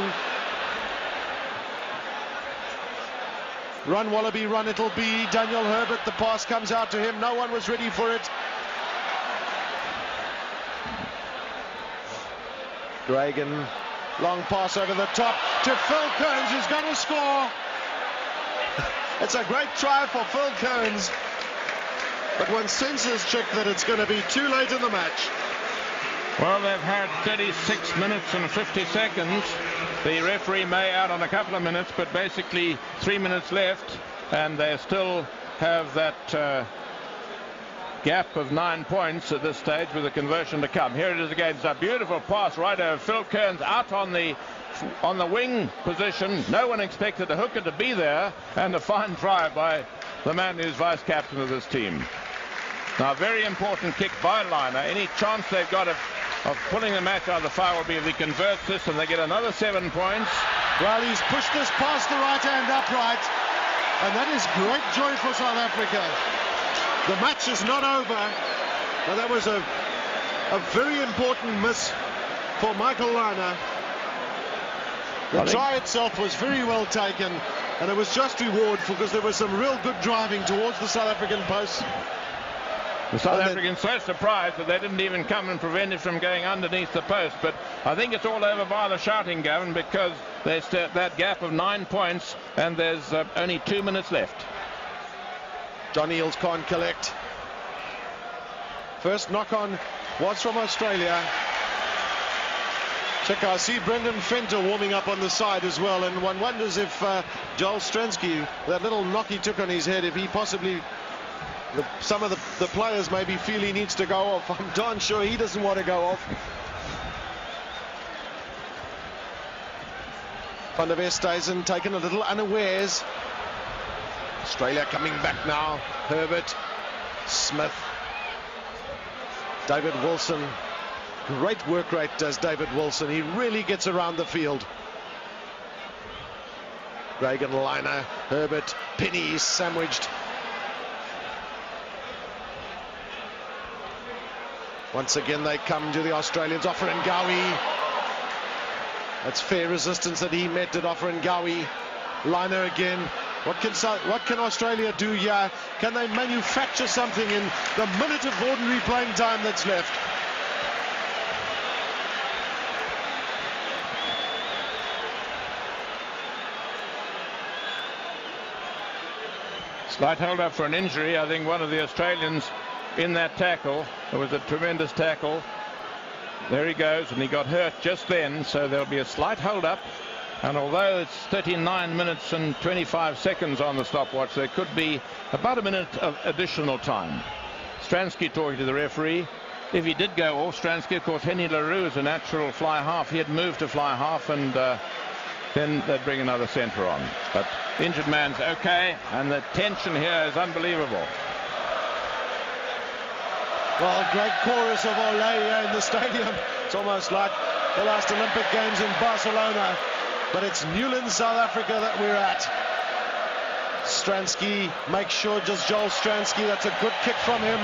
Run Wallaby, run it'll be. Daniel Herbert, the pass comes out to him. No one was ready for it. Dragon Long pass over the top to Phil Kearns, who's going to score. It's a great try for Phil Kearns, but one senses, Chick, that it's going to be too late in the match. Well, they've had 36 minutes and 50 seconds. The referee may add on a couple of minutes, but basically 3 minutes left, and they still have that gap of 9 points at this stage with a conversion to come. Here it is again. It's a beautiful pass right over Phil Kearns out on the wing position. No one expected the hooker to be there, and a fine try by the man who's vice captain of this team. Now, a very important kick by Liner. Any chance they've got of pulling the match out of the fire will be if he converts this and they get another 7 points. Well, he's pushed this past the right hand upright, and that is great joy for South Africa. The match is not over, but that was a very important miss for Michael Liner. The try itself was very well taken, and it was just reward because there was some real good driving towards the South African post. The South Africans so surprised that they didn't even come and prevent it from going underneath the post. But I think it's all over by the shouting, Gavin, because there's that gap of 9 points and there's only 2 minutes left. John Eales can't collect. First knock-on was from Australia. Check, I see Brendan Fenter warming up on the side as well, and one wonders if Joel Stransky, that little knock he took on his head, if he possibly... some of the players maybe feel he needs to go off. I'm darn sure he doesn't want to go off. Van der Westhuizen taken a little unawares. Australia coming back now. Herbert, Smith, David Wilson. Great work rate does David Wilson. He really gets around the field. Reagan Liner, Herbert, Penny sandwiched. Once again they come to the Australians. Offer-Ngawi. That's fair resistance that he met at Offer-Ngawi. Liner again. What can Australia do here? Can they manufacture something in the minute of ordinary playing time that's left? Slight hold up for an injury. I think one of the Australians in that tackle. It was a tremendous tackle. There he goes, and he got hurt just then, so there'll be a slight hold up. And although it's 39 minutes and 25 seconds on the stopwatch, there could be about a minute of additional time. Stransky talking to the referee. If he did go off, Stransky, of course, Henny LaRue is a natural fly half. He had moved to fly half, and then they'd bring another centre on. But the injured man's okay, and the tension here is unbelievable. Well, a great chorus of Ole here in the stadium. It's almost like the last Olympic Games in Barcelona. But it's Newlands, South Africa that we're at. Stransky makes sure, just Joel Stransky. That's a good kick from him.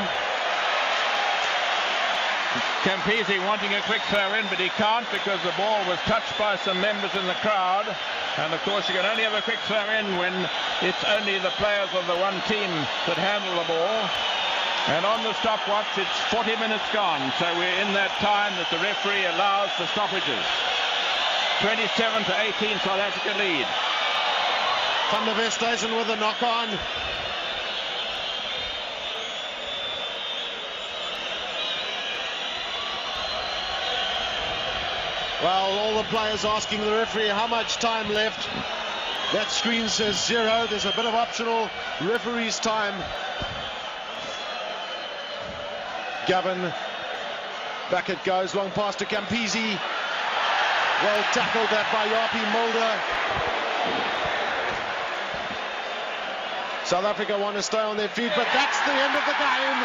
Campese wanting a quick throw in, but he can't because the ball was touched by some members in the crowd. And of course you can only have a quick throw in when it's only the players of the one team that handle the ball. And on the stopwatch it's 40 minutes gone, so we're in that time that the referee allows for stoppages. 27 to 18 South Africa lead. Van der Westhuizen with a knock on. Well, all the players asking the referee how much time left. That screen says 0. There's a bit of optional referee's time. Gavin, back it goes, long pass to Campese. Well tackled that by Yapi Mulder. South Africa want to stay on their feet, but that's the end of the game.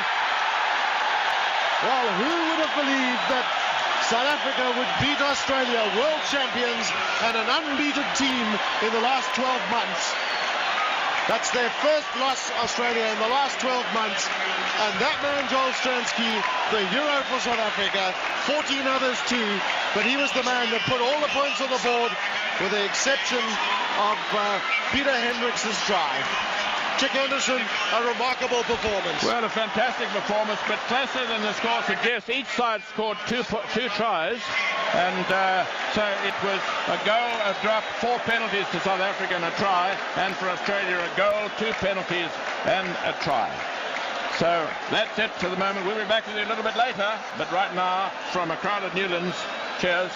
Well, who would have believed that South Africa would beat Australia, world champions, and an unbeaten team in the last 12 months. That's their first loss, Australia, in the last 12 months. And that man, Joel Stransky, the hero for South Africa, 14 others too, but he was the man that put all the points on the board, with the exception of Peter Hendricks' try. Chick Anderson, a remarkable performance. Well, a fantastic performance, but closer than the score suggests. Each side scored two tries. And so it was a goal, a drop, 4 penalties to South Africa and a try, and for Australia a goal, 2 penalties and a try. So that's it for the moment. We'll be back with you a little bit later, but right now from a crowded Newlands, cheers.